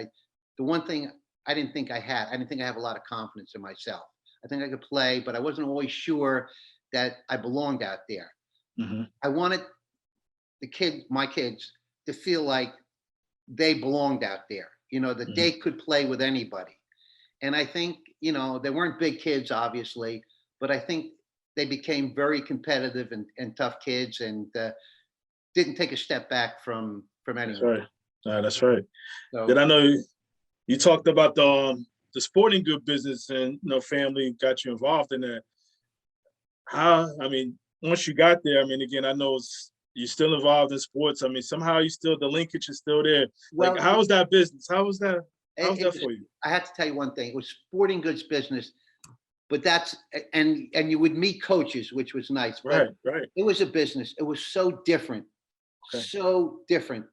the one thing I didn't think I have a lot of confidence in myself. I think I could play, but I wasn't always sure that I belonged out there. Hmm. I wanted my kids, to feel like they belonged out there. That Hmm. they could play with anybody. And I think they weren't big kids, obviously, but I think they became very competitive and tough kids, and didn't take a step back from That's anyone. right. That's right. Then So I know you talked about the sporting good business and family got you involved in that. How, I mean, once you got there, I mean, again, I know you're still involved in sports. I mean, somehow the linkage is still there. Like, well, how was that business? How was that? How was it that was. for you? I have to tell you one thing. It was sporting goods business, but and you would meet coaches, which was nice. But Right, right. it was a business. It was Okay. so different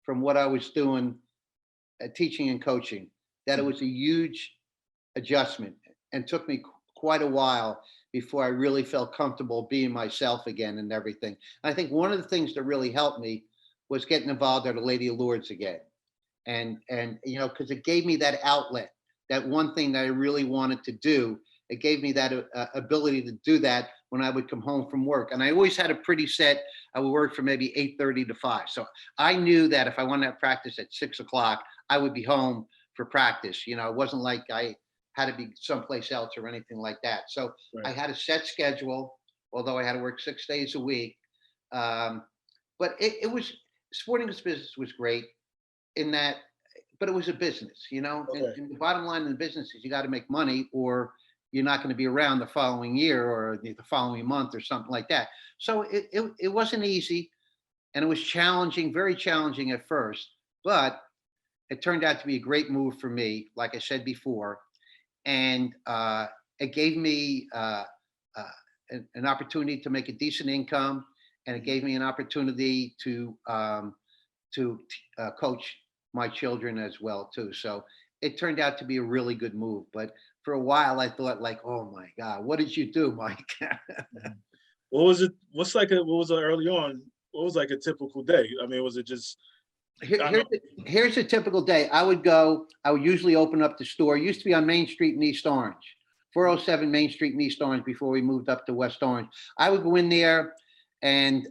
from what I was doing teaching and coaching, that it Mhm. was a huge adjustment, and took me quite a while before I really felt comfortable being myself again and everything. I think one of the things that really helped me was getting involved at a Lady of Lourdes again. And you know, because it gave me that outlet, that one thing that I really wanted to do. It gave me that ability to do that when I would come home from work. And I always had a pretty set, I would work from maybe 8:30 to 5. So I knew that if I wanted to have practice at 6 o'clock, I would be home for practice. You know, it wasn't like I had to be someplace else or anything like that. So I Right. had a set schedule, although I had to work 6 days a week. Um, but it was, sporting this business was great in that, but it was a business, you know, Okay. and the bottom line in the business is you got to make money or you're not going to be around the following year or the following month or something like that. So it wasn't easy and it was challenging, very challenging at first, but it turned out to be a great move for me, like I said before. And it gave me uh, an opportunity to make a decent income and it Mhm. gave me an opportunity to coach my children as well too. So it turned out to be a really good move. But for a while, I thought like, oh my God, what did you do, Mike? Mhm. What was it? What was it early on? What was like a typical day? I mean, was it just, Here, I here's, know, here's a typical day. I would usually open up the store. It used to be on Main Street in East Orange, 407 Main Street in East Orange before we moved up to West Orange. I would go in there and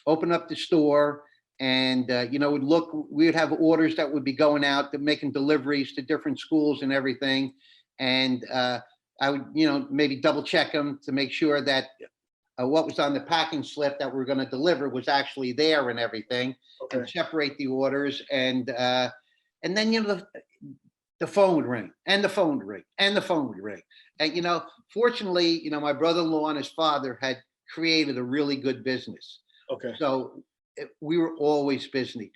open up the store and, you know, we would have orders that would be going out, that making deliveries to different schools and everything. And I would, you know, maybe double check them to make sure that what was on the packing slip that we're going to deliver was actually there and everything, and okay. separate the orders. And then, you know, the phone would ring and the phone would ring and the phone would ring. And, you know, fortunately, you know, my brother-in-law and his father had created a really good business. Okay. So we were always busy.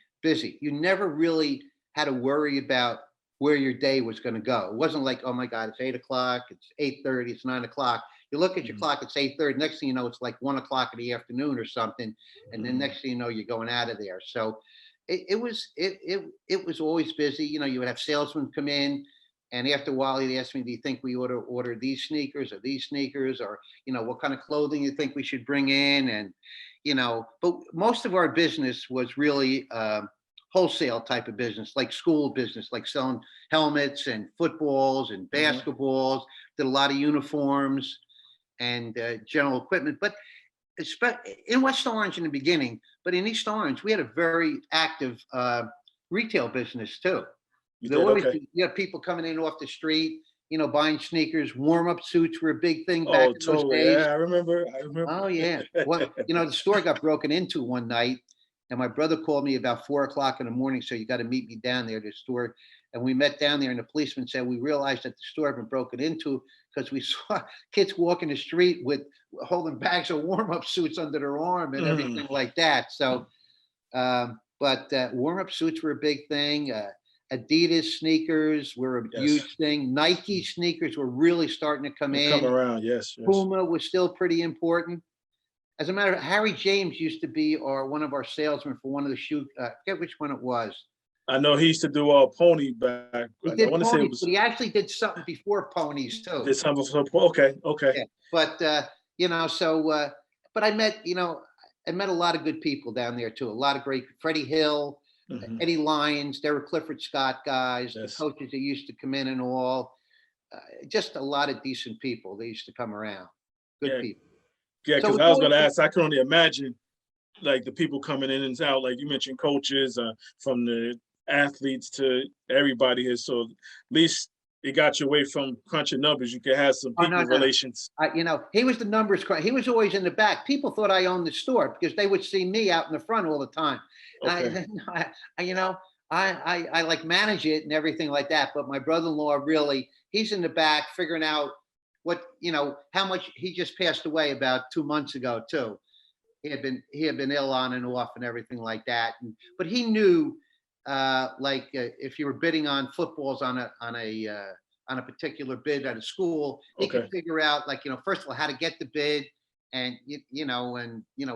You never really had to worry about where your day was going to go. It wasn't like, oh my God, it's 8 o'clock, it's 8:30, it's 9 o'clock. You look at your Mhm. clock, it's 8:30. Next thing you know, it's like 1 o'clock in the afternoon or something. And then Mhm. next thing you know, you're going out of there. So it was always busy. You know, you would have salesmen come in. And after a while, he'd ask me, "Do you think we ought to order these sneakers or these sneakers, or you know, what kind of clothing you think we should bring in?" And you know, but most of our business was really wholesale type of business, like school business, like selling helmets and footballs and Mhm. basketballs. Did a lot of uniforms and general equipment, but in West Orange in the beginning, but in East Orange, we had a very active retail business too. You There did? always Okay. you have people coming in off the street, you know, buying sneakers. Warm-up suits were a big thing back Oh, in those totally. days. Yeah, I remember. I remember. Oh yeah. Well, you know, the store got broken into one night, and my brother called me about 4 o'clock in the morning. So you got to meet me down there at the store. And we met down there, and the policeman said we realized that the store had been broken into because we saw kids walking the street with holding bags of warm-up suits under their arm and Mm. everything like that. So, but warm-up suits were a big thing. Adidas sneakers were a Yes. huge thing. Nike sneakers were really starting to come They come in. around. Yes. Yes. Puma was still pretty important. As a matter of Harry James used to be one of our salesmen for one of the shoe. I forget which one it was. I know he used to do pony back. He I did want to say it ponies, but was he actually did something before ponies too. this time before. Okay. Okay. Yeah, but you know, so but I met, you know, I met a lot of good people down there too. A lot of great Freddie Hill, Hmm. Eddie Lyons. They were Clifford Scott guys. The Yes. coaches that used to come in and all. Just a lot of decent people. They used to come around. Good Yeah. people. Yeah. So Because it's I was always going to ask. I can only imagine like the people coming in and out. Like you mentioned, coaches from the athletes to everybody here. So at least it got you away from crunching numbers. You could have some oh no people no. relations. You know, he was the numbers. He was always in the back. People thought I owned the store because they would see me out in the front all the time. And Okay. you know, I like manage it and everything like that. But my brother-in-law really, he's in the back figuring out what, you know, how much. He just passed away about 2 months ago too. He had been ill on and off and everything like that. But he knew, if you were bidding on footballs on a particular bid at a school, he could Okay. figure out, like, you know, first of all, how to get the bid, and you know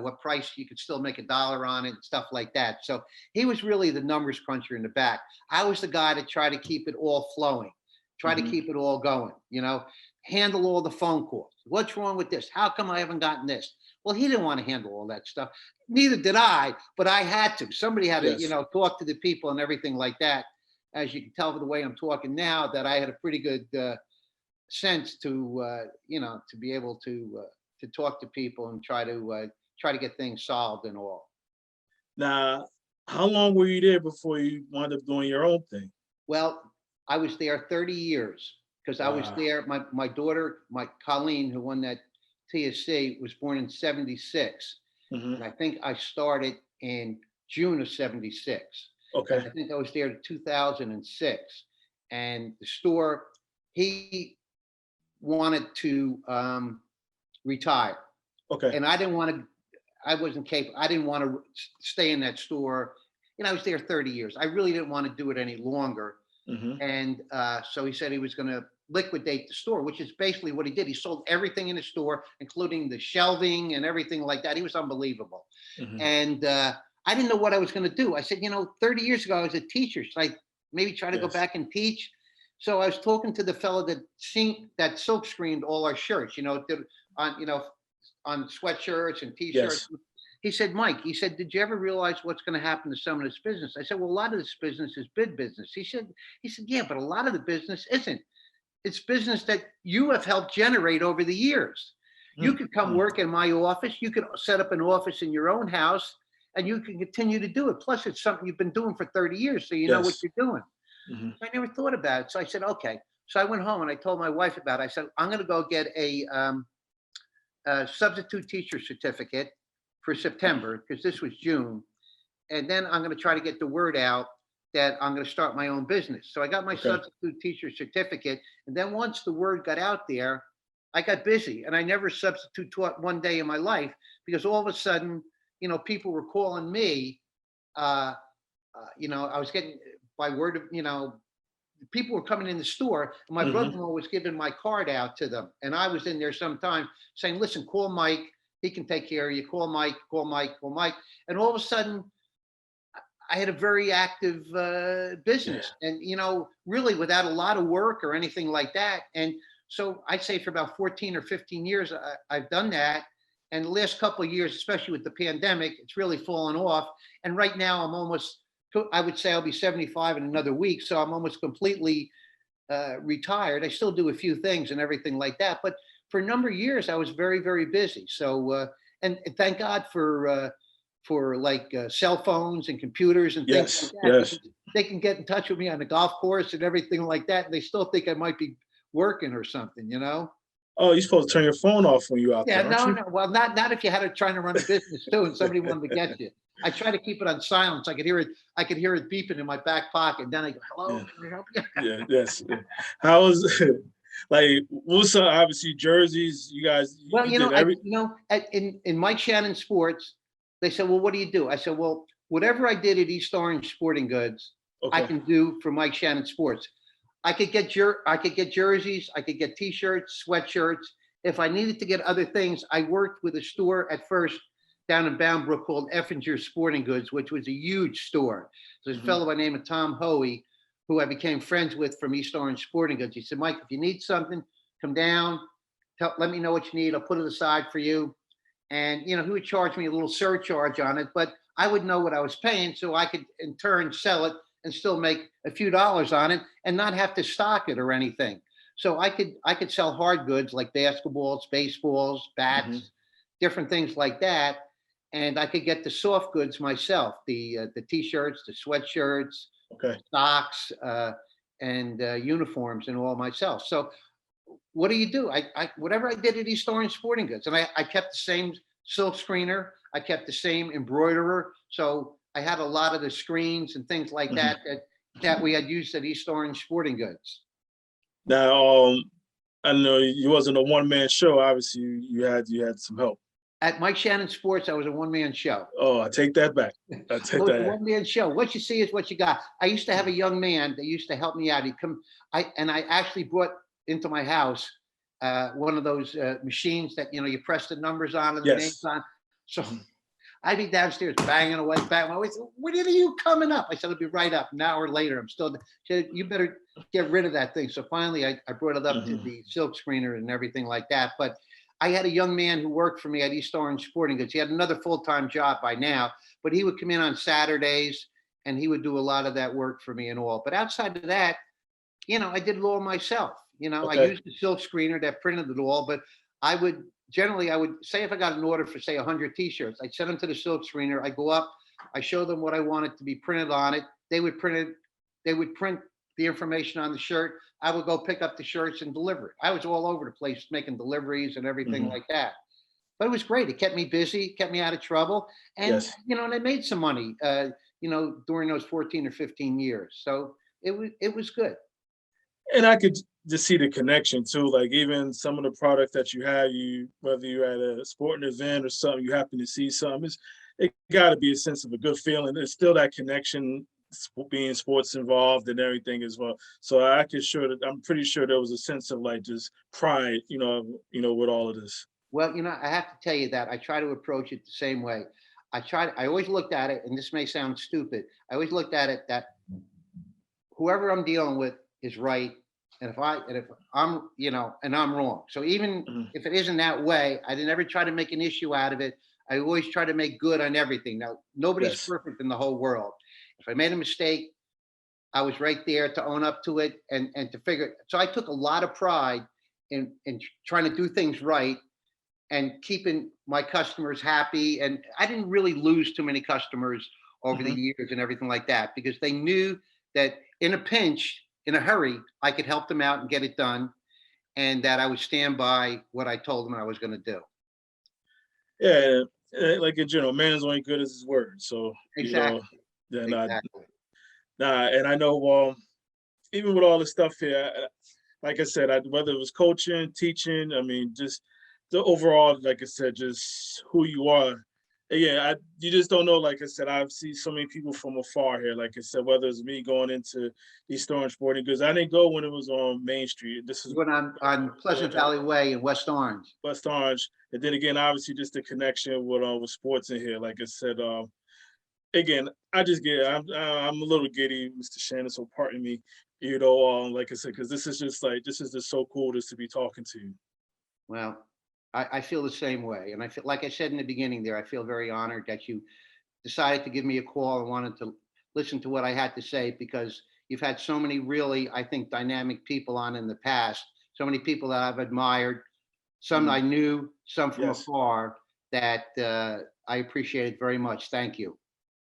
what price you could still make a dollar on it and stuff like that. So he was really the numbers cruncher in the back. I was the guy to try to keep it all flowing, try to Hmm. keep it all going. You know, handle all the phone calls. What's wrong with this? How come I haven't gotten this? Well, he didn't want to handle all that stuff. Neither did I, but I had to. Somebody had to, Yes. talk to the people and everything like that. As you can tell by the way I'm talking now, that I had a pretty good sense to, to be able to talk to people and try to get things solved and all. Now, how long were you there before you wound up doing your own thing? Well, I was there 30 years because I was Wow. there. My daughter, my Colleen, who won that TSC, was born in 76. Hmm. And I think I started in June of 76. And Okay. I think I was there in 2006. And the store, he wanted to retire. Okay. And I didn't want to, I wasn't capable, I didn't want to stay in that store. I was there 30 years. I really didn't want to do it any longer. Hmm. And so he said he was going to liquidate the store, which is basically what he did. He sold everything in the store, including the shelving and everything like that. He was unbelievable. Hmm. And I didn't know what I was going to do. I said, 30 years ago, I was a teacher. Should I maybe try to go Yes. back and teach? So I was talking to the fellow that silk screened all our shirts, on sweatshirts and t-shirts. Yes. He said, Mike, he said, did you ever realize what's going to happen to some of this business? I said, well, a lot of this business is bid business. He said, yeah, but a lot of the business isn't. It's business that you have helped generate over the years. You could come Mm-hmm. work in my office. You could set up an office in your own house and you can continue to do it. Plus, it's something you've been doing for 30 years. So you know what Yes. you're doing. Hmm. I never thought about it. So I said, okay. So I went home and I told my wife about it. I said, I'm going to go get a substitute teacher certificate for September because this was June. And then I'm going to try to get the word out that I'm going to start my own business. So I got my Okay. substitute teacher certificate. And then once the word got out there, I got busy and I never substitute taught one day in my life because all of a sudden, people were calling me. I was getting by word of, people were coming in the store and my Hmm. brother-in-law was giving my card out to them. And I was in there sometime saying, listen, call Mike. He can take care of you. Call Mike, call Mike, call Mike. And all of a sudden, I had a very active business and, really without a lot of work or anything like that. And so I'd say for about 14 or 15 years, I've done that. And the last couple of years, especially with the pandemic, it's really fallen off. And right now I would say I'll be 75 in another week. So I'm almost completely retired. I still do a few things and everything like that. But for a number of years, I was very, very busy. So, and thank God for like cell phones and computers and things like Yes. that. Yes. Because they can get in touch with me on the golf course and everything like that. And they still think I might be working or something. Oh, you're supposed to turn your phone off when you're out Yeah, there, aren't no, you? no. Well, not if you had to trying to run a business too, and somebody wanted to get you. I try to keep it on silence. I could hear it. I could hear it beeping in my back pocket. Then I go, "Hello, Yeah. can I help you?" Yeah. Yes. Yeah. How was like Wusa? Obviously, jerseys. You guys, Well, you did every. in Mike Shannon Sports, they said, "Well, what do you do?" I said, "Well, whatever I did at East Orange Sporting Goods, I Okay. can do for Mike Shannon Sports. I could get jerseys, I could get t-shirts, sweatshirts. If I needed to get other things, I worked with a store at first down in Bound Brook called Effinger Sporting Goods, which was a huge store. There's a Hmm. fellow by the name of Tom Hoey, who I became friends with from East Orange Sporting Goods. He said, Mike, if you need something, come down, let me know what you need. I'll put it aside for you. And, he would charge me a little surcharge on it, but I would know what I was paying so I could in turn sell it and still make a few dollars on it and not have to stock it or anything. So I could sell hard goods like basketballs, baseballs, Hmm. bats, different things like that. And I could get the soft goods myself, the t-shirts, the sweatshirts, Okay. socks, and uniforms and all myself. So what do you do? I whatever I did at East Orange Sporting Goods, and I kept the same silk screener. I kept the same embroiderer. So I had a lot of the screens and things like Hmm. that we had used at East Orange Sporting Goods. Now, I know you wasn't a one man show. Obviously, you had some help. At Mike Shannon Sports, I was a one-man show. Oh, I take that back. I I take was that a back. one-man show. What you see is what you got. I used to have a young man that used to help me out. He'd come, I actually brought into my house one of those machines that you press the numbers on and the names Yes. on. So Mhm. I'd be downstairs banging away, banging away. When are you coming up? I said, I'll be right up. An hour later, I'm still. She said, you better get rid of that thing. So finally, I brought it up to Mhm. the silk screener and everything like that. But I had a young man who worked for me at East Orange Sporting Goods. He had another full-time job by now, but he would come in on Saturdays and he would do a lot of that work for me and all. But outside of that, I did it all myself. I Okay. used the silk screener that printed it all, but I would I would say if I got an order for say 100 t-shirts, I'd send them to the silk screener. I go up, I show them what I wanted to be printed on it. They would print it. They would print the information on the shirt. I would go pick up the shirts and deliver it. I was all over the place making deliveries and everything like that. But it was great. It kept me busy, kept me out of trouble, and Yes. and I made some money. During those 14 or 15 years. So it was good. And I could just see the connection too. Like even some of the products that you have, whether you're at a sporting event or something, you happen to see something. It got to be a sense of a good feeling. There's still that connection, being sports involved and everything as well. So I'm pretty sure there was a sense of like just pride, with all of this. Well, I have to tell you that I try to approach it the same way. I always looked at it, and this may sound stupid. I always looked at it that whoever I'm dealing with is right. And if I'm, and I'm wrong. So even Mhm. if it isn't that way, I didn't ever try to make an issue out of it. I always try to make good on everything. Now, nobody's Yes. perfect in the whole world. If I made a mistake, I was right there to own up to it and to figure it. So I took a lot of pride in trying to do things right and keeping my customers happy. And I didn't really lose too many customers over the Mhm. years and everything like that because they knew that in a pinch, in a hurry, I could help them out and get it done, and that I would stand by what I told them I was going to do. Yeah. Like in general, man is only good as his word. So, Exactly. yeah, Exactly. and I know, even with all the stuff here, like I said, whether it was coaching, teaching, I mean, just the overall, like I said, just who you are. Yeah, you just don't know. Like I said, I've seen so many people from afar here. Like I said, whether it's me going into East Orange Sporting Goods, I didn't go when it was on Main Street. This is You went on Pleasant Valley Way in West Orange. West Orange, and then again, obviously, just the connection with sports in here. Like I said, again, I'm a little giddy, Mr. Shannon. So pardon me, like I said, because this is just so cool just to be talking to you. Well, I feel the same way. And I feel, like I said in the beginning there, I feel very honored that you decided to give me a call and wanted to listen to what I had to say because you've had so many really, I think, dynamic people on in the past, so many people that I've admired, some Mhm. I knew, some from Yes, afar that I appreciate it very much. Thank you.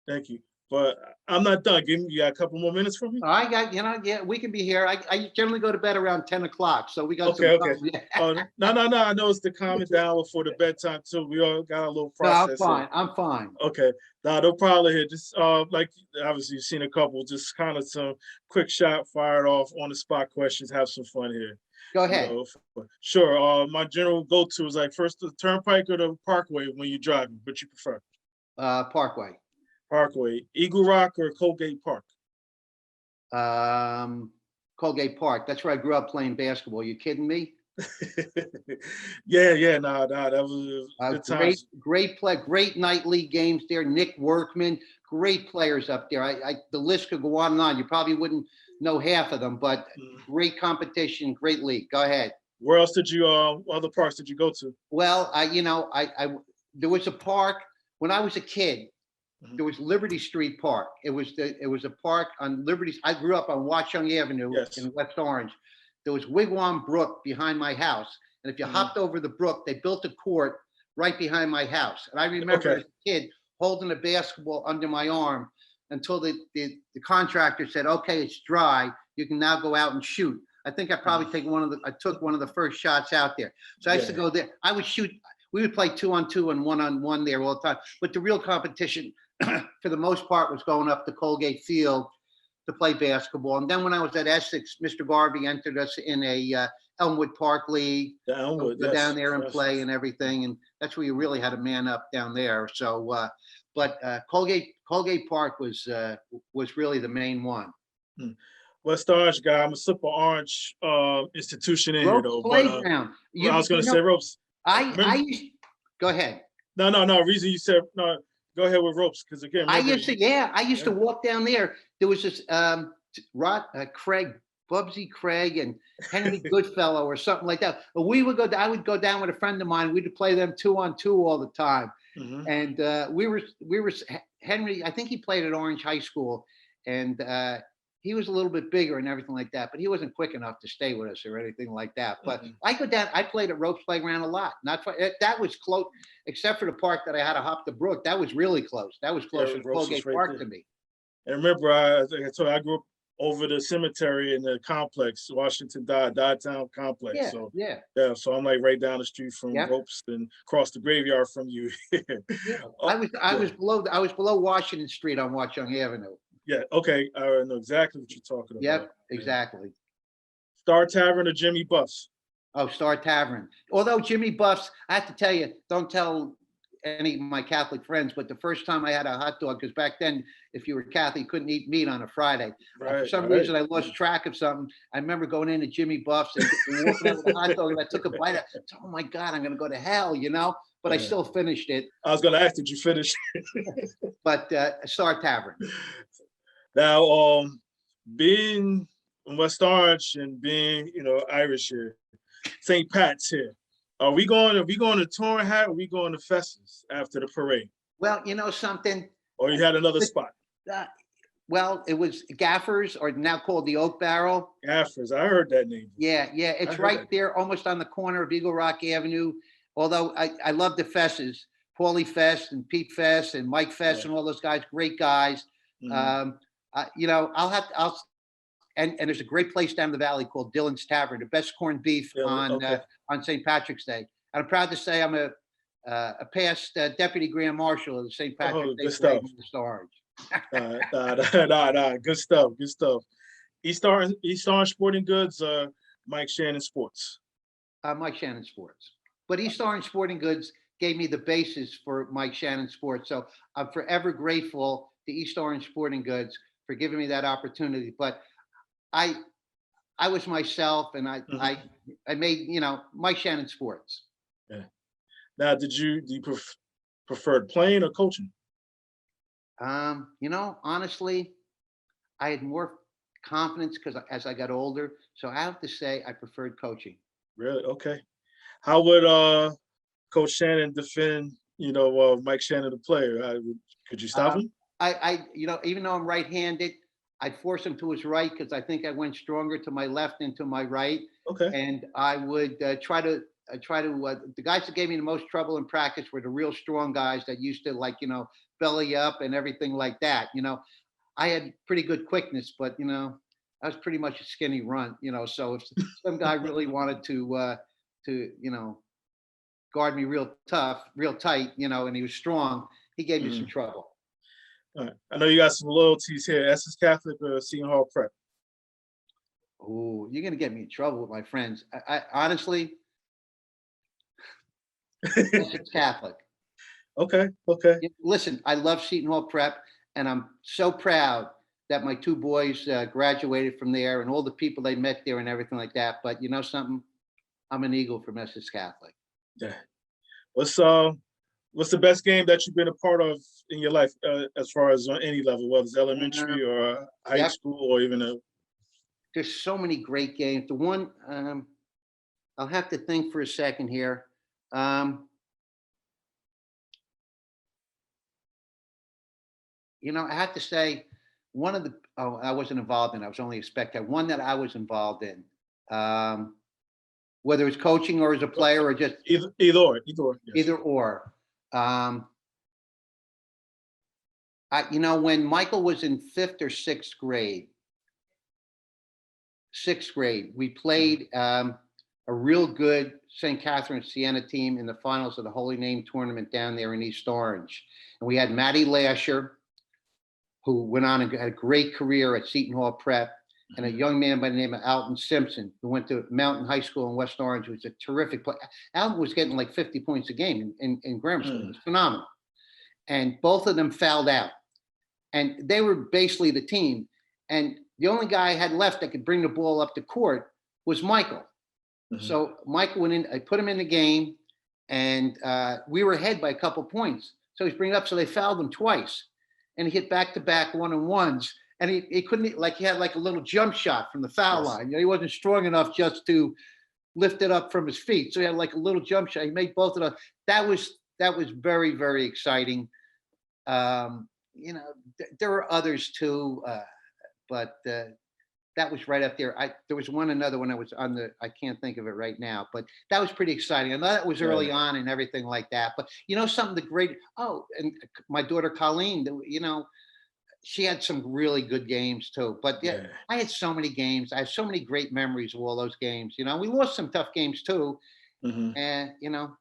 thank you. But I'm not done. You got a couple more minutes for me? I got, yeah, we can be here. I generally go to bed around 10 o'clock, so we got some Okay, okay. time. Yeah. Oh, no, no, no. I know it's to calm it down before the bedtime too. We all got a little No, I'm process here. fine. I'm fine. Okay. No problem here. Just like obviously you've seen a couple, just kind of some quick shot fired off on the spot questions. Have some fun here. Go You ahead. know, sure. My general go to is like first the turnpike or the parkway when you're driving, but you prefer Parkway. parkway, Eagle Rock or Colgate Park. Um, Colgate Park. That's where I grew up playing basketball. You kidding me? Yeah, yeah, nah, that was good Great, times. great play, great night league games there. Nick Workman, great players up there. The list could go on and on. You probably wouldn't know half of them, but Mm. great competition, great league. Go ahead. Where else did you other parks did you go to? Well, there was a park when I was a kid. Mhm. There was Liberty Street Park. It was a park on Liberty. I grew up on Watchung Avenue Yes. in West Orange. There was Wigwam Brook behind my house, and if you Mhm. hopped over the brook, they built a court right behind my house. And I remember Okay. as a kid holding a basketball under my arm until the contractor said, "Okay, it's dry. You can now go out and shoot." I think I probably I took one of the first shots out there. So I used to Yeah. go there. I would shoot. We would play 2-on-2 and 1-on-1 there all the time. But the real competition, for the most part, was going up to Colgate Field to play basketball. And then when I was at Essex, Mr. Garvey entered us in a Elmwood Park League. So Downwood, we'd go down yes. there and Yes. play and everything, and that's where you really had a man up down there. So, but Colgate Park was really the main one. Mm. West Orange guy. I'm a super orange institution in here Ropes though. But Playground. I was gonna say ropes. I Remember, used, go ahead. no. Reason you said no. Go ahead with ropes because again, I remember. used to, yeah, I used to Yeah. walk down there. There was this Craig Bubsy Craig and Henry Goodfellow or something like that. But we would go. I would go down with a friend of mine. We'd play them 2-on-2 all the time. Mhm. And we were Henry. I think he played at Orange High School, and he was a little bit bigger and everything like that. But he wasn't quick enough to stay with us or anything like that. But Mhm. I go down. I played at Ropes Playground a lot. Not that was close, except for the park that I had to hop the brook. That was really close. That was Yeah, closer to Ropes was Colgate right Park there. to me. And remember, I think I told you, I grew up over the cemetery in the complex, Washington Town complex. Yeah, So yeah, yeah, so I'm like right down the street from yep. Ropes and across the graveyard from you. Yeah, Oh, I yeah, was below Washington Street on Watchung Avenue. yeah. Okay, I know exactly what you're talking about. Yep, Yeah. exactly. Star Tavern or Jimmy Buff's? Oh, Star Tavern. Although Jimmy Buff's, I have to tell you, don't tell any of my Catholic friends, but the first time I had a hot dog, because back then, if you were Catholic, you couldn't eat meat on a Friday. For Right, some right. reason, I lost track of something. I remember going into Jimmy Buff's and walking out with a hot dog, and I took a bite. Oh my God, I'm going to go to hell, you know? But I Yeah. still finished it. I was gonna ask, did you finish? But Star Tavern. Now, being in West Orange and being, Irish here, St. Pat's here. Are we going to Torn Hat or are we going to Festus after the parade? Well, you know something? Or you had another spot? Uh, well, it was Gaffers, or now called the Oak Barrel. Gaffers. I heard that name. Yeah, yeah, I it's heard right that. there, almost on the corner of Eagle Rock Avenue. Although I love the Fesses, Paulie Fest and Pete Fest and Mike Fest Yeah. and all those guys, great guys. Mhm. I'll and there's a great place down the valley called Dylan's Tavern, the best corned beef Yeah, okay. on St. Patrick's Day. And I'm proud to say I'm a past deputy grand marshal of the St. Oh, Patrick's Day good Parade stuff. in West Orange. Nah. Good stuff. Good stuff. East Orange Sporting Goods, Mike Shannon Sports. Mike Shannon Sports. But East Orange Sporting Goods gave me the basis for Mike Shannon Sports. So I'm forever grateful to East Orange Sporting Goods for giving me that opportunity. But I I was myself, and Mhm. I made, Mike Shannon Sports. Yeah. Now, do you preferred playing or coaching? Honestly, I had more confidence because as I got older. So I have to say I preferred coaching. Really? Okay. How would Coach Shannon defend, Mike Shannon, the player? Could you stop Um, him? even though I'm right-handed, I'd force him to his right because I think I went stronger to my left than to my right, Okay. and I would try to. The guys that gave me the most trouble in practice were the real strong guys that used to belly up and everything like that. I had pretty good quickness, but I was pretty much a skinny runt. So if some guy really wanted to guard me real tough, real tight, and he was strong, he gave me some Mhm. trouble. All right. I know you got some loyalties here. Essex Catholic or Seton Hall Prep? Oh, you're gonna get me in trouble with my friends. I honestly, it's Catholic. Okay. Okay. Listen, I love Seton Hall Prep, and I'm so proud that my two boys graduated from there, and all the people they met there, and everything like that. But you know something? I'm an Eagle from Essex Catholic. Yeah. What's the best game that you've been a part of in your life, as far as on any level, whether it's Um, elementary or high yep, school or even a there's so many great games. The one I'll have to think for a second here. Um, I have to say one of the oh, I wasn't involved in. I was only a spectator. One that I was involved in, um, whether it's coaching or as a player or just either or. Yes. either or. Um, when Michael was in fifth or sixth grade, we Mhm. played a real good St. Catherine Siena team in the finals of the Holy Name tournament down there in East Orange, and we had Matty Lasher, who went on and had a great career at Seton Hall Prep, and a Mhm. young man by the name of Alton Simpson, who went to Mountain High School in West Orange, who was a terrific player. Alton was getting like 50 points a game in grammar school. It Mm. was phenomenal. And both of them fouled out. And they were basically the team. And the only guy I had left that could bring the ball up the court was Michael. Mhm. So Michael went in, I put him in the game, and we were ahead by a couple points. So he's bringing up, so they fouled him twice. And he hit back to back one and ones. and he couldn't, like, he had like a little jump shot from the foul Yes. line. You know, he wasn't strong enough just to lift it up from his feet. So he had like a little jump shot. He made both of those. That was very, very exciting. You know, there were others too, but that was right up there. There was another one I was on I can't think of it right now, but that was pretty exciting. I know that was early Yeah. on and everything like that. But you know, something the great. Oh, and my daughter Colleen, you know, she had some really good games too. But yeah, Yeah. I had so many games. I have so many great memories of all those games. You know, we lost some tough games too, Hmm. and you know,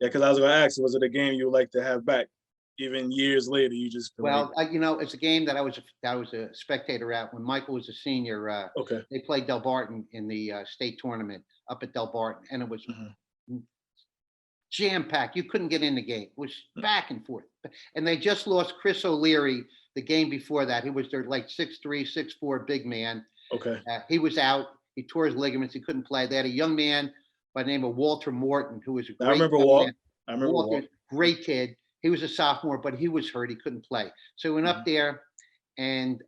Yeah, because I was gonna ask, was it a game you would like to have back, even years later? You just been like, well, you know, it's a game that I was a spectator at when Michael was a senior. okay. They played Del Barton in the state tournament up at Del Barton, and it was Hmm. jam packed. You couldn't get in the game. It was back and forth. And they just lost Chris O'Leary the game before that. He was their like 6'3", 6'4" big man. Okay. He was out. He tore his ligaments. He couldn't play. They had a young man by the name of Walter Morton, who was a I great remember young Walt. man. I remember Walter, Walt. great kid. He was a sophomore, but he was hurt. He couldn't play. So he went up Mhm. there, and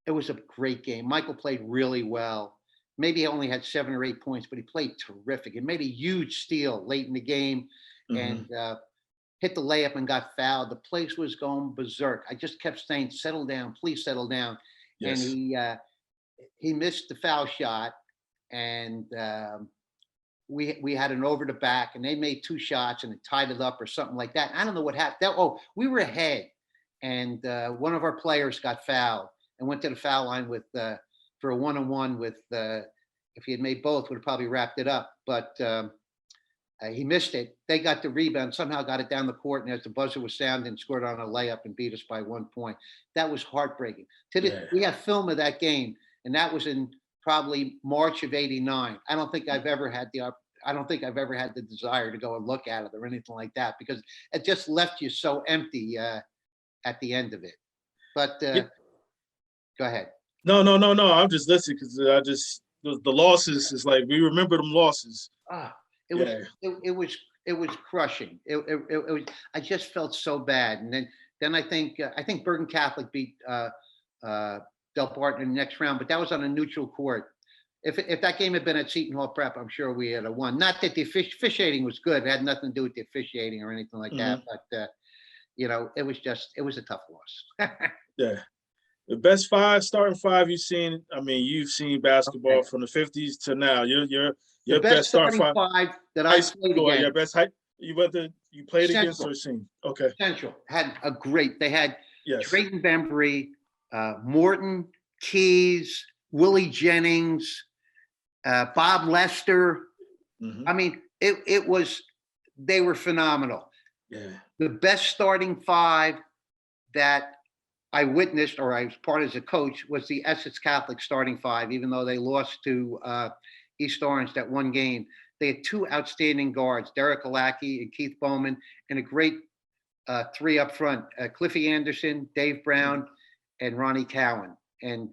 it was a great game. Michael played really well. Maybe he only had 7 or 8 points, but he played terrific. He made a huge steal late in the game, Mhm. and hit the layup and got fouled. The place was going berserk. I just kept saying, "Settle down, please settle down." And Yes. he missed the foul shot, and we had an over the back, and they made 2 shots, and it tied it up or something like that. I don't know what happened. Oh, we were ahead, and one of our players got fouled and went to the foul line with for a 1-on-1 with. If he had made both, would have probably wrapped it up, but. He missed it. They got the rebound, somehow got it down the court, and as the buzzer was sounding, scored on a layup and beat us by 1 point. That was heartbreaking. Yeah. We have film of that game, and that was in probably March of '89. I don't think I've ever had the desire to go and look at it or anything like that because it just left you so empty at the end of it. But Yeah. go ahead. No, no, no, no. I'm just listening because I just the losses is like we remember them losses. Ah, it was Yeah. it was crushing. It was. I just felt so bad, and then I think Bergen Catholic beat uh, Del Barton in the next round, but that was on a neutral court. If that game had been at Seton Hall Prep, I'm sure we had a won. Not that the officiating was good; it had nothing to do with the officiating or anything like that. Hmm. But you know, it was a tough loss. Yeah. The best five, starting five you've seen. I mean, you've seen basketball Okay. from the '50s to now. The Your best best starting starting five, five that high I played school, your against, best high. You played against Central. or seen? Okay. Central had a great. They had Yes. Drayton Bembry, Morton, Keys, Willie Jennings, Bob Lester. Hmm. I mean, it was they were phenomenal. Yeah. The best starting five that I witnessed or I was part as a coach was the Essex Catholic starting five, even though they lost to East Orange that one game. They had 2 outstanding guards, Derek Alaki and Keith Bowman, and a great 3 up front, Cliffy Anderson, Dave Brown, and Ronnie Cowan. And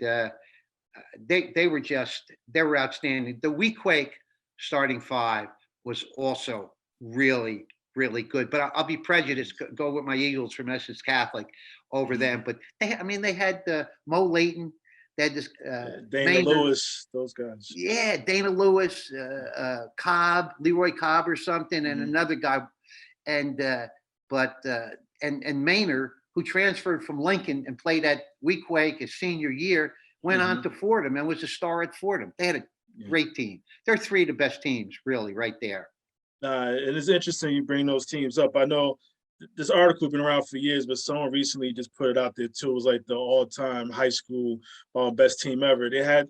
they were outstanding. The Weequake starting five was also really really good. But I'll be prejudiced. Go with my Eagles from Essex Catholic over them. But they had Mo Layton. They had this Dana Maynard. Lewis, those guys. Yeah, Dana Lewis, Cobb, Leroy Cobb or something, and Hmm. another guy, and but and Maynard, who transferred from Lincoln and played at Weequake his senior year, went on Hmm. to Fordham and was a star at Fordham. They had a Yeah. great team. They're 3 of the best teams, really, right there. And it's interesting you bring those teams up. I know this article been around for years, but someone recently just put it out there too. It was like the all-time high school best team ever. They had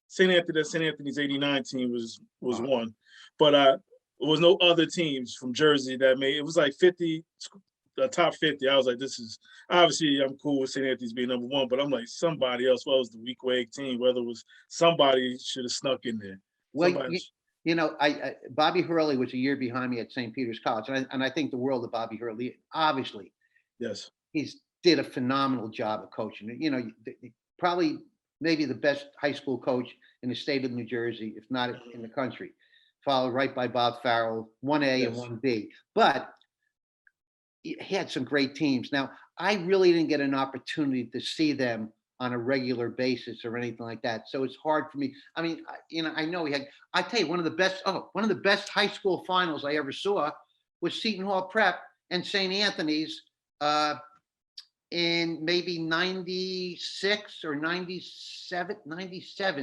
St. Anthony's '89 team was Uh, one, but there was no other teams from Jersey that made it. Was like 50, the top 50. I was like, this is obviously I'm cool with St. Anthony's being number one, but I'm like somebody else. What was the weak wake team? Whether it was somebody should have snuck in there. well, Somebody. you know, Bobby Hurley was a year behind me at St. Peter's College, and I think the world of Bobby Hurley. Obviously, Yes. he's did a phenomenal job of coaching. You know, probably maybe the best high school coach in the state of New Jersey, if not in the country, followed right by Bob Farrell, 1A and Yes. 1B. But he had some great teams. Now, I really didn't get an opportunity to see them on a regular basis or anything like that. So it's hard for me. I mean, I know he had. I tell you, one of the best high school finals I ever saw was Seton Hall Prep and St. Anthony's in maybe 96 or 97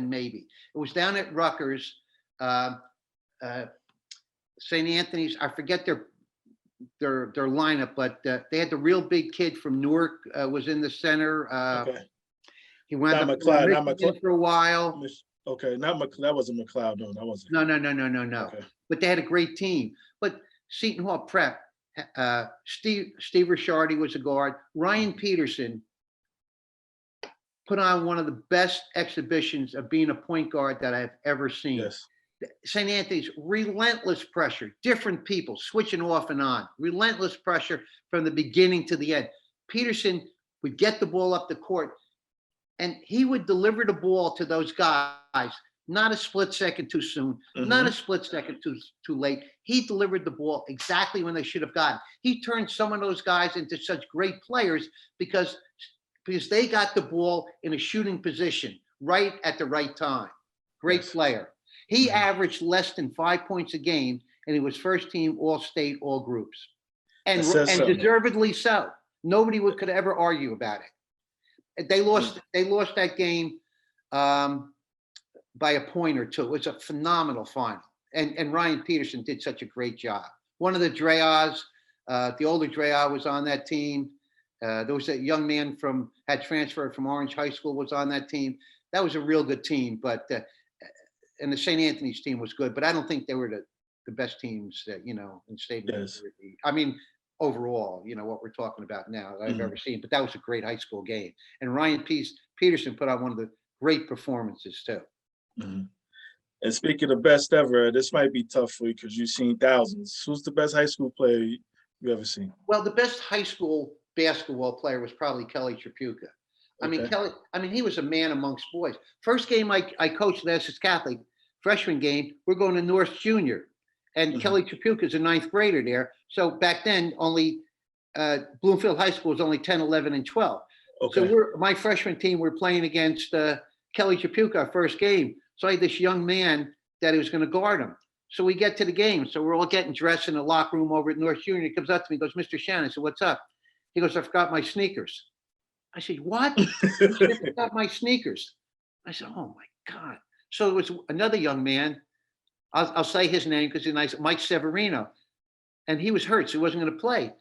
maybe. It was down at Rutgers. Uh, St. Anthony's, I forget their lineup, but they had the real big kid from Newark was in the center. Okay. He wound Not up McLeod, in not Michigan McLeod. for a while. Okay, not McLeod. That wasn't McLeod. No, that wasn't. No. Okay. But they had a great team. But Seton Hall Prep, Steve Ricciardi was a guard. Ryan Peterson put on one of the best exhibitions of being a point guard that I've ever seen. Yes. St. Anthony's, relentless pressure, different people switching off and on, relentless pressure from the beginning to the end. Peterson would get the ball up the court and he would deliver the ball to those guys, not a split second too soon, not a split second too late. He delivered the ball exactly when they should have gotten. He turned some of those guys into such great players because they got the ball in a shooting position right at the right time. Great player. He averaged less than 5 points a game, and he was first team all-state, all groups. And deservedly so. Nobody could ever argue about it. They lost that game by a point or two. It was a phenomenal final. And Ryan Peterson did such a great job. One of the Dreas, the older Drea was on that team. There was a young man had transferred from Orange High School, was on that team. That was a real good team, and the St. Anthony's team was good, but I don't think they were the best teams that, in state. Yes. I mean, overall, what we're talking about now that I've ever seen, but that was a great high school game. And Ryan Peterson put on one of the great performances too. And speaking of best ever, this might be tough for you because you've seen thousands. Who's the best high school player you ever seen? Well, the best high school basketball player was probably Kelly Tripucka. I mean, Kelly, he was a man amongst boys. First game I coached at Essex Catholic, freshman game, we're going to North Junior. And Kelly Tripucka is a ninth grader there. So back then, only Bloomfield High School was only 10, 11, and 12. Okay. So my freshman team, we're playing against Kelly Tripucka, our first game. So I had this young man that was going to guard him. So we get to the game. So we're all getting dressed in the locker room over at North Junior. He comes up to me, goes, "Mr. Shannon." I said, "What's up?" He goes, "I forgot my sneakers." I said, "What?" "I forgot my sneakers." I said, "Oh my God." So it was another young man. I'll say his name because he's nice, Mike Severino. And he was hurt, so he wasn't going to play.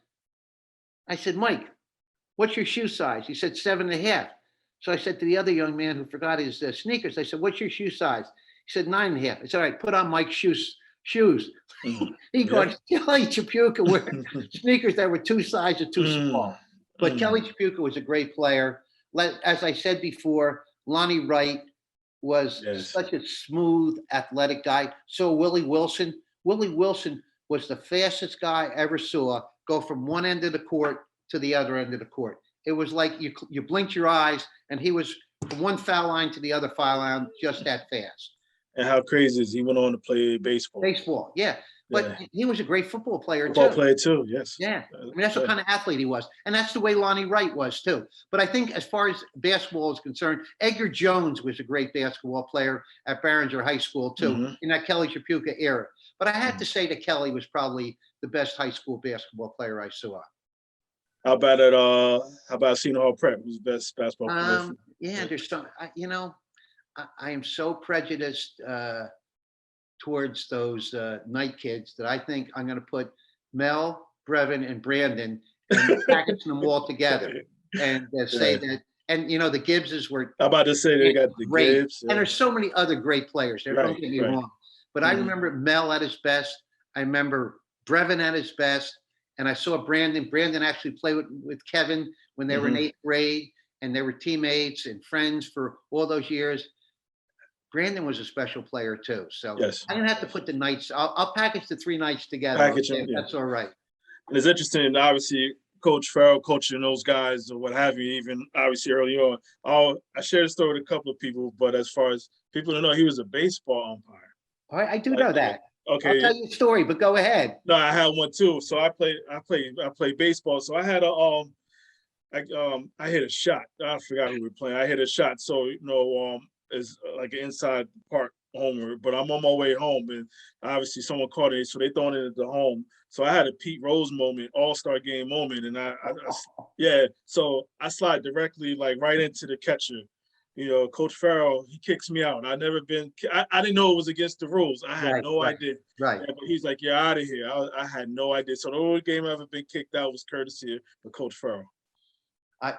I said, "Mike, what's your shoe size?" He said 7.5. So I said to the other young man who forgot his sneakers, I said, "What's your shoe size?" He said 9.5. I said, "All right, put on Mike's shoes." He got Kelly Tripucka wearing sneakers that were 2 sizes too small. But Kelly Tripucka was a great player. As I said before, Lonnie Wright was such a smooth, athletic guy. So Willie Wilson was the fastest guy I ever saw go from one end of the court to the other end of the court. It was like you blinked your eyes and he was from one foul line to the other foul line just that fast. And how crazy is he went on to play baseball? Baseball, yeah. But he was a great football player too. Yes. Yeah. I mean, that's what kind of athlete he was. And that's the way Lonnie Wright was too. But I think as far as basketball is concerned, Edgar Jones was a great basketball player at Barringer High School too, in that Kelly Tripucka era. But I have to say that Kelly was probably the best high school basketball player I saw. How about Seton Hall Prep? Who's the best basketball player? Yeah, there's some, I am so prejudiced towards those night kids that I think I'm going to put Mel, Brevin, and Brandon and package them all together and say that. And the Gibbses were. I'm about to say they got the great. Gibbs. And there's so many other great players. Don't get me wrong, but I remember Mel at his best. I remember Brevin at his best, and I saw Brandon. Brandon actually played with Kevin when they were in 8th grade, and they were teammates and friends for all those years. Brandon was a special player too. So I'm gonna have to put the nights. I'll package the 3 nights together. That's all right. And it's interesting, obviously, Coach Farrell coaching those guys or what have you, even obviously early on. I shared a story with a couple of people, but as far as people don't know, he was a baseball umpire. I do know that. I'll Okay. tell you a story, but go ahead. No, I had one too. So I played baseball. So I had I hit a shot. I forgot who we were playing. I hit a shot. So it's like an inside park homer, but I'm on my way home, and obviously someone caught it, so they throwing it at the home. So I had a Pete Rose moment, All-Star game moment, and yeah. So I slide directly like right into the catcher. Coach Farrell, he kicks me out. I didn't know it was against the rules. I had Right, no right, idea. right. Yeah, but he's like, "You're out of here." I had no idea. So the only game I ever been kicked out was courtesy of Coach Farrell.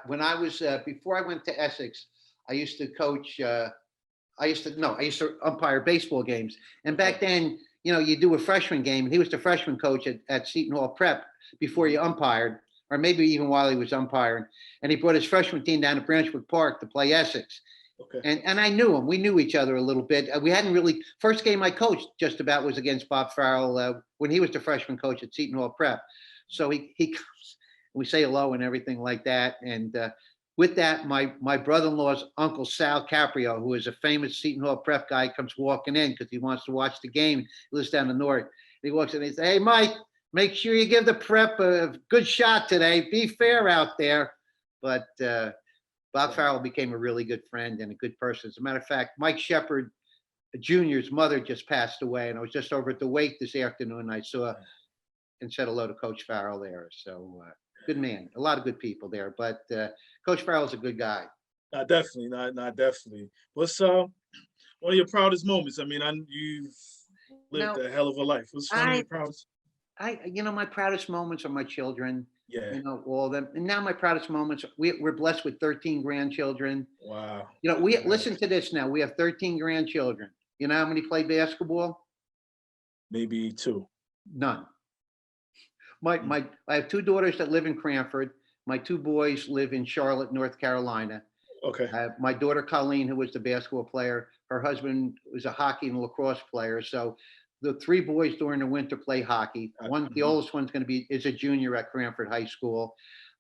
When I was before I went to Essex, I used to coach. I used to umpire baseball games. And back then, you do a freshman game, and he was the freshman coach at Seton Hall Prep before he umpired, or maybe even while he was umpiring. And he brought his freshman team down to Branchwood Park to play Essex. Okay. And I knew him. We knew each other a little bit. We hadn't really, first game I coached just about was against Bob Farrell when he was the freshman coach at Seton Hall Prep. So he comes, we say hello and everything like that. And with that, my brother-in-law's uncle Sal Caprio, who is a famous Seton Hall Prep guy, comes walking in because he wants to watch the game. He lives down the north. He walks in and he says, "Hey, Mike, make sure you give the Prep a good shot today. Be fair out there." But Bob Farrell became a really good friend and a good person. As a matter of fact, Mike Shepard Jr.'s mother just passed away, and I was just over at the wake this afternoon. I saw and said hello to Coach Farrell there. So good man, a lot of good people there. But Coach Farrell's a good guy. Not definitely, not definitely. What's one of your proudest moments? I mean, you've lived Now, a hell of a life. What's one of I, your proudest? my proudest moments are my children. Yeah. All of them. And now my proudest moments. We're blessed with 13 grandchildren. Wow. We Yeah. listen to this now. We have 13 grandchildren. You know how many play basketball? Maybe two. None. I have two daughters that live in Cranford. My two boys live in Charlotte, North Carolina. Okay. My daughter Colleen, who was the basketball player, her husband was a hockey and lacrosse player. So the three boys during the winter play hockey. The oldest one's going to is a junior at Cranford High School.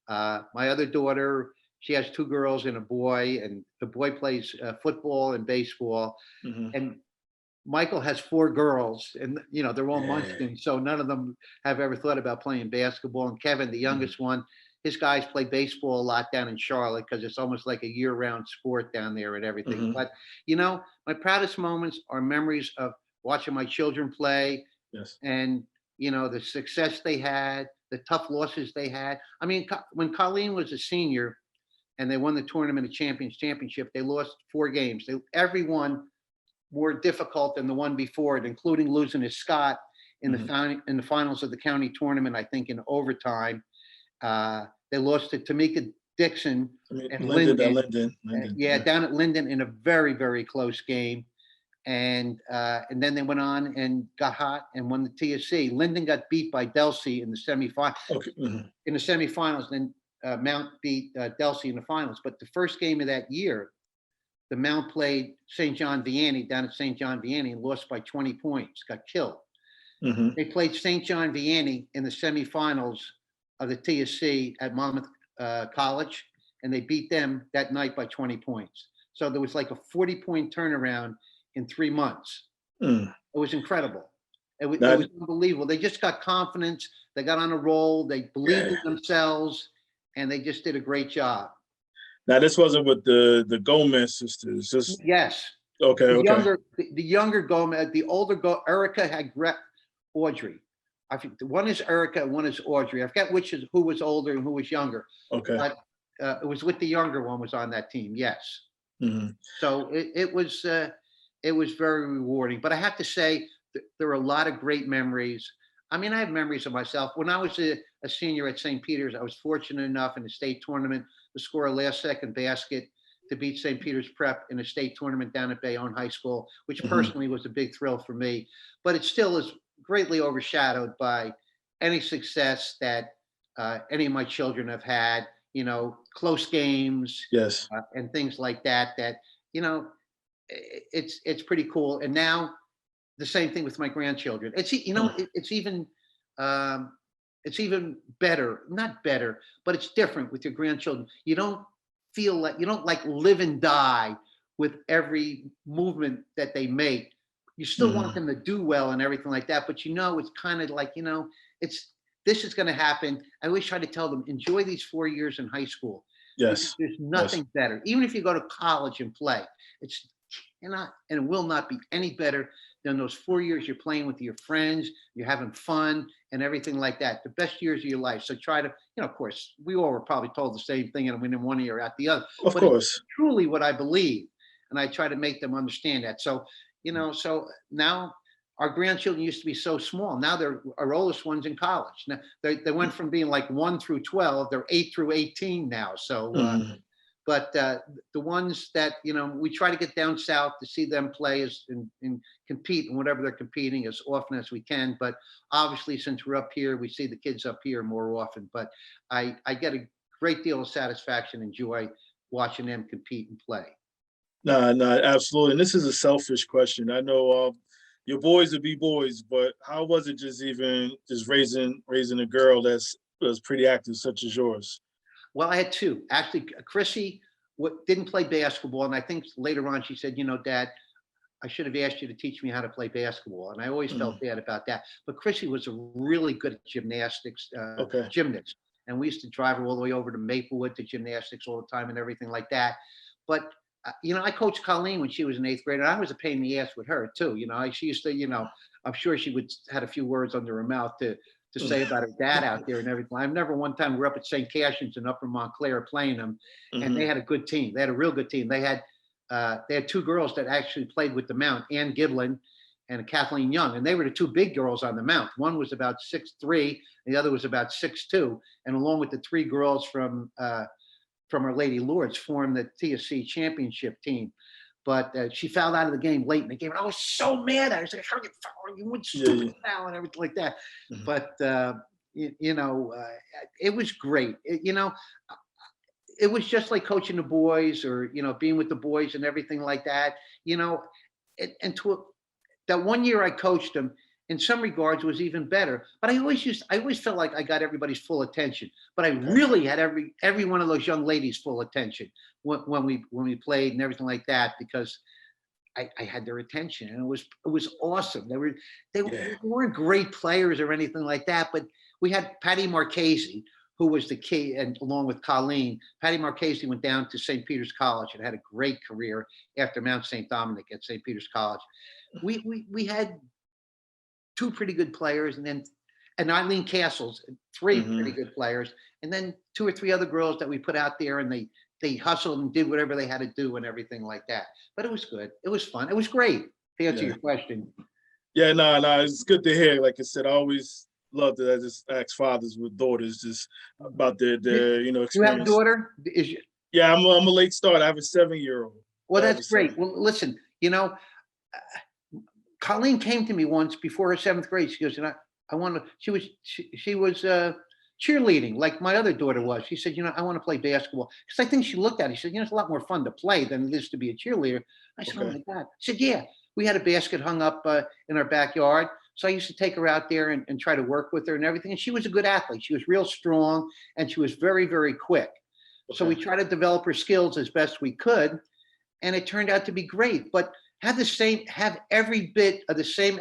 My other daughter, she has two girls and a boy, and the boy plays football and baseball. Mhm. And Michael has four girls, and they're all Yeah. munchkins, so none of them have ever thought about playing basketball. And Kevin, the youngest one, his guys play baseball a lot down in Charlotte because it's almost like a year-round sport down there and everything. Mhm. But my proudest moments are memories of watching my children play, Yes. and the success they had, the tough losses they had. I mean, when Colleen was a senior and they won the tournament of champions championship, they lost 4 games. Every one more difficult than the one before it, including losing to Scott in the finals of the county tournament, I think in overtime. They lost to Tamika Dixon and Linden. Yeah. Down at Linden in a very, very close game. And then they went on and got hot and won the TSC. Linden got beat by Delsey in the semifinals. Okay. Mhm. In the semifinals, then Mount beat Delsey in the finals. But the first game of that year, the Mount played St. John Vianney down at St. John Vianney and lost by 20 points, got killed. Mhm. They played St. John Vianney in the semifinals of the TSC at Monmouth College, and they beat them that night by 20 points. So there was like a 40-point turnaround in 3 months. Mm. It was incredible. It was That- unbelievable. They just got confidence. They got on a roll. They believed in Yeah. themselves, and they just did a great job. Now this wasn't with the Gomez sisters. Just Yes. okay. The Okay. younger Gomez, the older Erica had Audrey. I think one is Erica, one is Audrey. I forget who was older and who was younger. Okay. But it was with the younger one was on that team. Yes. Mhm. So it was very rewarding. But I have to say there are a lot of great memories. I mean, I have memories of myself. When I was a senior at St. Peter's, I was fortunate enough in the state tournament to score a last-second basket to beat St. Peter's Prep in a state tournament down at Bayonne High School, which personally was a big thrill for me. But it still is greatly overshadowed by any success that any of my children have had, close games Yes. and things like that, it's pretty cool. And now the same thing with my grandchildren. It's even better, not better, but it's different with your grandchildren. You don't like live and die with every movement that they make. you still want them to do well and everything like that, but it's kind of like, this is going to happen. I always try to tell them, enjoy these 4 years in high school. Yes. There's Yes. nothing better. Even if you go to college and play, it's cannot and will not be any better than those 4 years you're playing with your friends, you're having fun and everything like that. The best years of your life. So try to, of course, we all were probably told the same thing and went in one ear out the other. Of But it's course. truly what I believe. And I try to make them understand that. So, so now our grandchildren used to be so small. Now they're our oldest one's in college. Now they went from being like 1 through 12, they're 8 through 18 now. So but the ones that we try to get down south to see them play and compete in whatever they're competing as often as we can. But obviously, since we're up here, we see the kids up here more often. But I get a great deal of satisfaction and joy watching them compete and play. No, absolutely. And this is a selfish question. I know your boys would be boys, but how was it just raising a girl that's pretty active such as yours? Well, I had two. Actually, Chrissy didn't play basketball. And I think later on she said, Dad, I should have asked you to teach me how to play basketball. And I always felt bad about that. But Chrissy was a really good gymnastics gymnast. And we used to drive her all the way over to Maplewood to gymnastics all the time and everything like that. But, I coached Colleen when she was in 8th grade. And I was a pain in the ass with her, too. She used to, I'm sure she had a few words under her mouth to say about her dad out there and everything. I remember one time we were up at St. Cassian's in Upper Montclair playing them, and they had a good team. They had a real good team. They had two girls that actually played with the Mount, Ann Giblin and Kathleen Young, and they were the two big girls on the Mount. One was about 6'3", and the other was about 6'2", and along with the three girls from Our Lady Lourdes formed the TSC championship team. But she fouled out of the game late in the game. And I was so mad. I was like, how are you fouling? You wouldn't stupid foul and everything like that. But, it was great. It was just like coaching the boys or, being with the boys and everything like that, and that 1 year I coached them in some regards was even better. But I always felt like I got everybody's full attention. But I really had every one of those young ladies full attention when we played and everything like that, because I had their attention, and it was awesome. They weren't great players or anything like that, but we had Patty Marchese, who was the key, and along with Colleen. Patty Marchese went down to St. Peter's College and had a great career after Mount St. Dominic at St. Peter's College. We had two pretty good players, and Eileen Castles, three pretty good players, and then two or three other girls that we put out there, and they hustled and did whatever they had to do and everything like that. But it was good. It was fun. It was great, to answer your question. Yeah, no, it's good to hear. Like I said, I always love to just ask fathers with daughters just about their experience. You have a daughter? Yeah, I'm a late start. I have a 7-year-old. Well, that's great. Well, listen, Colleen came to me once before her 7th grade. She goes, I want to. She was cheerleading like my other daughter was. She said, I want to play basketball, because I think she looked at it. She said, it's a lot more fun to play than it is to be a cheerleader. I said, oh my God. She said, yeah. We had a basket hung up in our backyard. So I used to take her out there and try to work with her and everything. And she was a good athlete. She was real strong, and she was very, very quick. So we tried to develop her skills as best we could. And it turned out to be great. But have every bit of the same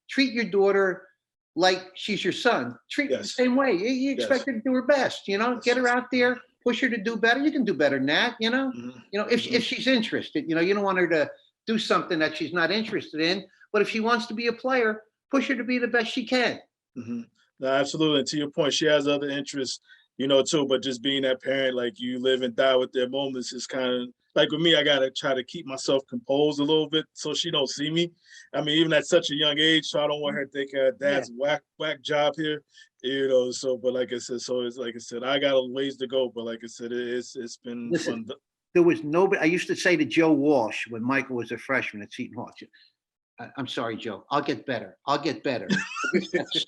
treat your daughter like she's your son. Treat her the same way. You expect her to do her best, get her out there, push her to do better. You can do better than that, if she's interested, you don't want her to do something that she's not interested in. But if she wants to be a player, push her to be the best she can. No, absolutely. And to your point, she has other interests, too, but just being that parent, like you live and die with their moments, is kind of like with me. I got to try to keep myself composed a little bit so she don't see me. I mean, even at such a young age, so I don't want her to think dad's whack job here, so, but like I said, I got a ways to go, but like I said, it's been fun. There was nobody. I used to say to Joe Walsh when Michael was a freshman at Seton Hall, I'm sorry, Joe, I'll get better. I'll get better.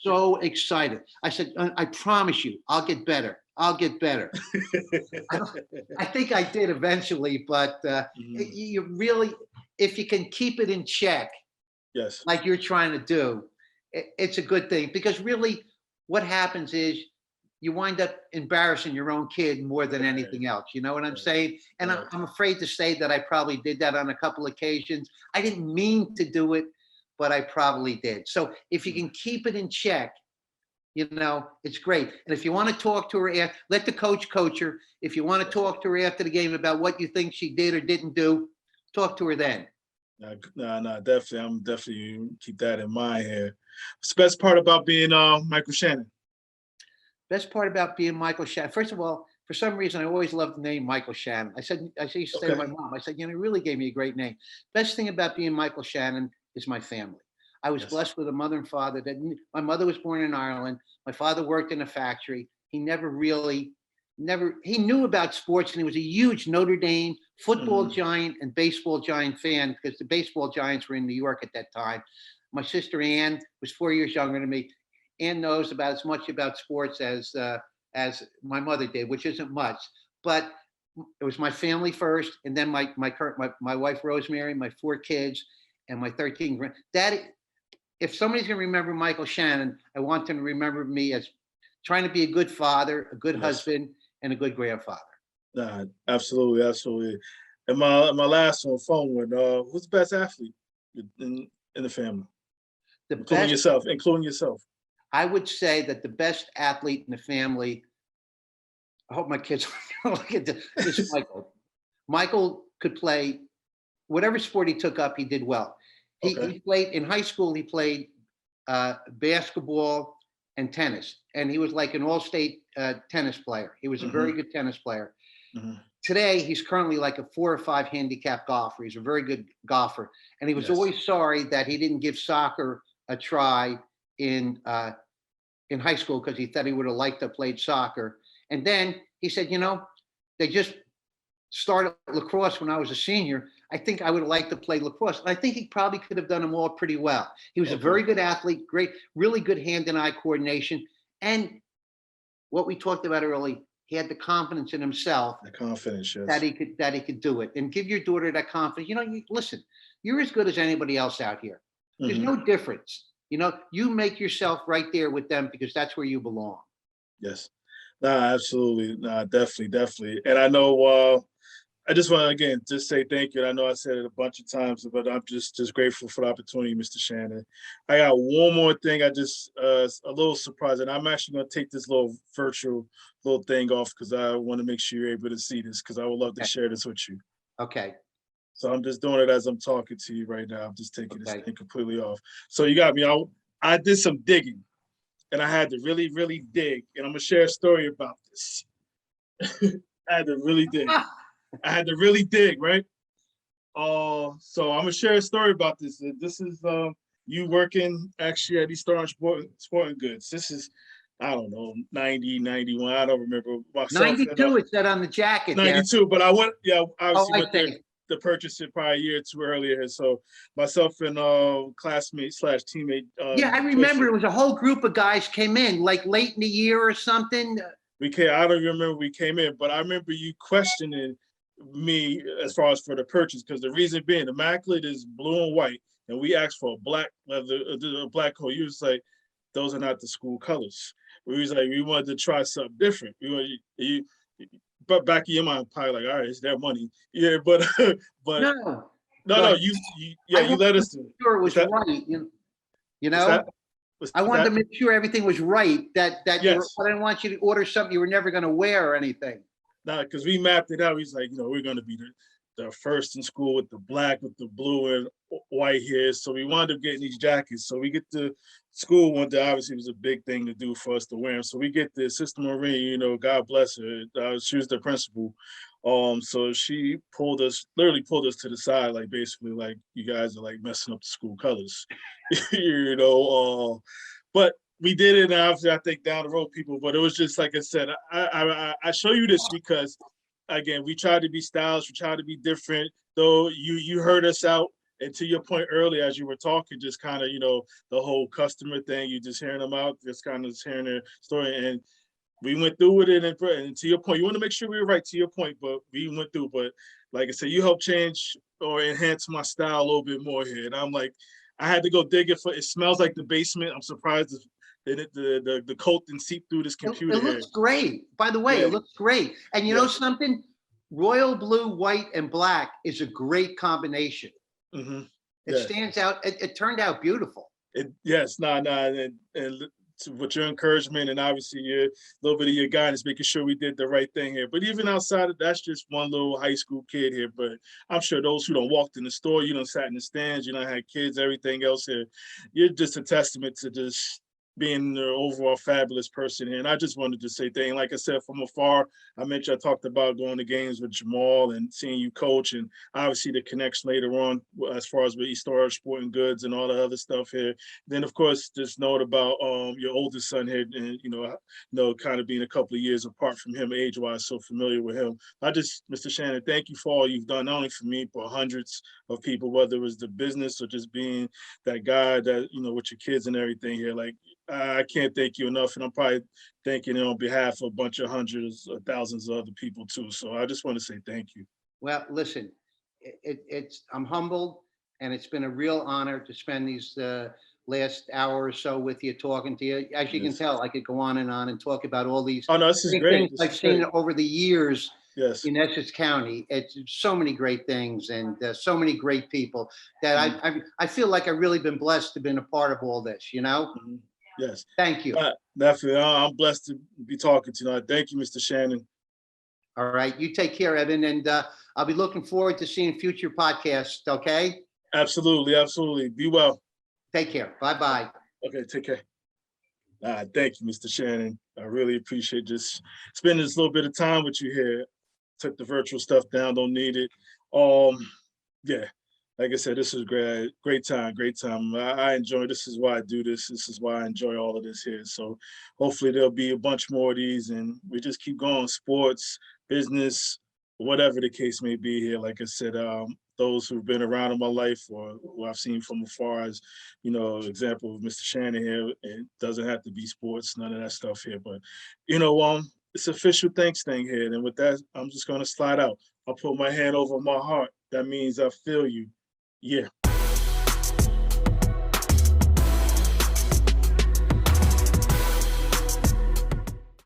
So excited. I said, I promise you, I'll get better. I'll get better. I think I did eventually, but you really, if you can keep it in check, like you're trying to do, it's a good thing, because really what happens is you wind up embarrassing your own kid more than anything else. You know what I'm saying? And I'm afraid to say that I probably did that on a couple occasions. I didn't mean to do it, but I probably did. So if you can keep it in check, it's great. And if you want to talk to her, let the coach coach her. If you want to talk to her after the game about what you think she did or didn't do, talk to her then. No, definitely. I'm definitely keep that in mind here. What's the best part about being Michael Shannon? Best part about being Michael Shannon. First of all, for some reason, I always loved the name Michael Shannon. I used to say to my mom, I said, it really gave me a great name. Best thing about being Michael Shannon is my family. I was blessed with a mother and father my mother was born in Ireland. My father worked in a factory. He he knew about sports, and he was a huge Notre Dame football giant and baseball giant fan, because the baseball giants were in New York at that time. My sister Ann was 4 years younger than me. Ann knows about as much about sports as my mother did, which isn't much, but it was my family first, and then my wife Rosemary, my 4 kids, and my 13 grand. If somebody's going to remember Michael Shannon, I want them to remember me as trying to be a good father, a good husband, and a good grandfather. Nah, absolutely, absolutely. And my last phone one. Who's the best athlete in the family, including yourself? I would say that the best athlete in the family, I hope my kids look at this, is Michael. Michael could play whatever sport he took up, he did well. He played in high school, he played basketball and tennis, and he was like an all-state tennis player. He was a very good tennis player. Today, he's currently like a 4 or 5 handicap golfer. He's a very good golfer, and he was always sorry that he didn't give soccer a try in high school, because he thought he would have liked to play soccer. And then he said, they just started lacrosse when I was a senior. I think I would have liked to play lacrosse. And I think he probably could have done them all pretty well. He was a very good athlete, great, really good hand and eye coordination. And what we talked about earlier, he had the confidence in himself. The confidence, yes. That he could do it. And give your daughter that confidence. Listen, you're as good as anybody else out here. There's no difference. You make yourself right there with them, because that's where you belong. Yes. Nah, absolutely. Nah, definitely. And I know I just want to again just say thank you. And I know I said it a bunch of times, but I'm just grateful for the opportunity, Mr. Shannon. I got one more thing. I just a little surprised, and I'm actually going to take this little virtual little thing off, because I want to make sure you're able to see this, because I would love to share this with you. Okay. So I'm just doing it as I'm talking to you right now. I'm just taking this thing completely off. So you got me. I did some digging, and I had to really, really dig. And I'm gonna share a story about this. I had to really dig. Right? So I'm gonna share a story about this. This is you working actually at East Orange Sporting Goods. This is, I don't know, 90, 91. I don't remember myself. 92, it said on the jacket. 92, there. but I went, obviously went there see. to purchase it probably a year or two earlier. So myself and classmate / teammate. I remember it was a whole group of guys came in, like late in the year or something. I don't even remember we came in, but I remember you questioning me as far as for the purchase, because the reason being, Immaculate is blue and white, and we asked for a black leather, a black coat. You was like, those are not the school colors. We was like, we wanted to try something different. But back in your mind, probably like, all right, it's their money. Yeah, but no, you let us do it. Sure, it was right. I wanted to make sure everything was right. That I didn't want you to order something you were never going to wear or anything. No, because we mapped it out. He's like, we're going to be the first in school with the black, with the blue and white here. So we wound up getting these jackets. So we get to school one day. Obviously, it was a big thing to do for us to wear them. So we get the assistant marine, God bless her. She was the principal. So she literally pulled us to the side, like basically like, you guys are like messing up the school colors, but we did it. And obviously, I think down the road, people, but it was just like I said, I show you this because, again, we tried to be stylish, we tried to be different. Though you heard us out, and to your point earlier, as you were talking, just kind of the whole customer thing. You just hearing them out, just kind of hearing their story, and we went through with it. And to your point, you want to make sure we were right. To your point, but we went through. But like I said, you helped change or enhance my style a little bit more here, and I'm like, I had to go dig it for. It smells like the basement. I'm surprised the coat didn't seep through this computer. It looks great. By the way, it looks great. And you know something? Royal blue, white, and black is a great combination. It Yes. stands out. It turned out beautiful. Yes, and with your encouragement and obviously your little bit of your guidance, making sure we did the right thing here. But even outside of that's just one little high school kid here. But I'm sure those who don't walked in the store, you don't sat in the stands, you don't had kids, everything else here. You're just a testament to just being an overall fabulous person here. And I just wanted to say thank you. Like I said, from afar, I mentioned I talked about going to games with Jamal and seeing you coach, and obviously the connection later on as far as with Eastar Sporting Goods and all the other stuff here. Then of course, just note about your oldest son here, and kind of being a couple of years apart from him age-wise, so familiar with him. Mr. Shannon, thank you for all you've done, not only for me, but hundreds of people, whether it was the business or just being that guy that, with your kids and everything here. Like, I can't thank you enough, and I'm probably thanking it on behalf of a bunch of hundreds of thousands of other people too. So I just want to say thank you. Well, listen, I'm humbled, and it's been a real honor to spend these last hour or so with you, talking to you. As you can Yes. tell, I could go on and talk about all these Oh no, this is great great. things This I've is seen great. over the years Yes. in Essex County. It's so many great things, and so many great people that I feel like I've really been blessed to been a part of all this. Mhm. Yes. Thank you. Definitely. I'm blessed to be talking to you. Thank you, Mr. Shannon. All right, you take care, Evan, and I'll be looking forward to seeing future podcasts. Okay, Absolutely. Absolutely. Be well. take care. Bye bye. Okay. Take care. Thank you, Mr. Shannon. I really appreciate just spending this little bit of time with you here. Took the virtual stuff down. Don't need it. Um, yeah. Like I said, this is great. Great time. Great time. I enjoy. This is why I do this. This is why I enjoy all of this here. So hopefully there'll be a bunch more of these, and we just keep going. Sports, business, whatever the case may be here. Like I said, those who've been around in my life or who I've seen from afar, as example of Mr. Shannon here. It doesn't have to be sports, none of that stuff here. But it's official thanks thing here. And with that, I'm just gonna slide out. I'll put my hand over my heart. That means I feel you. Yeah.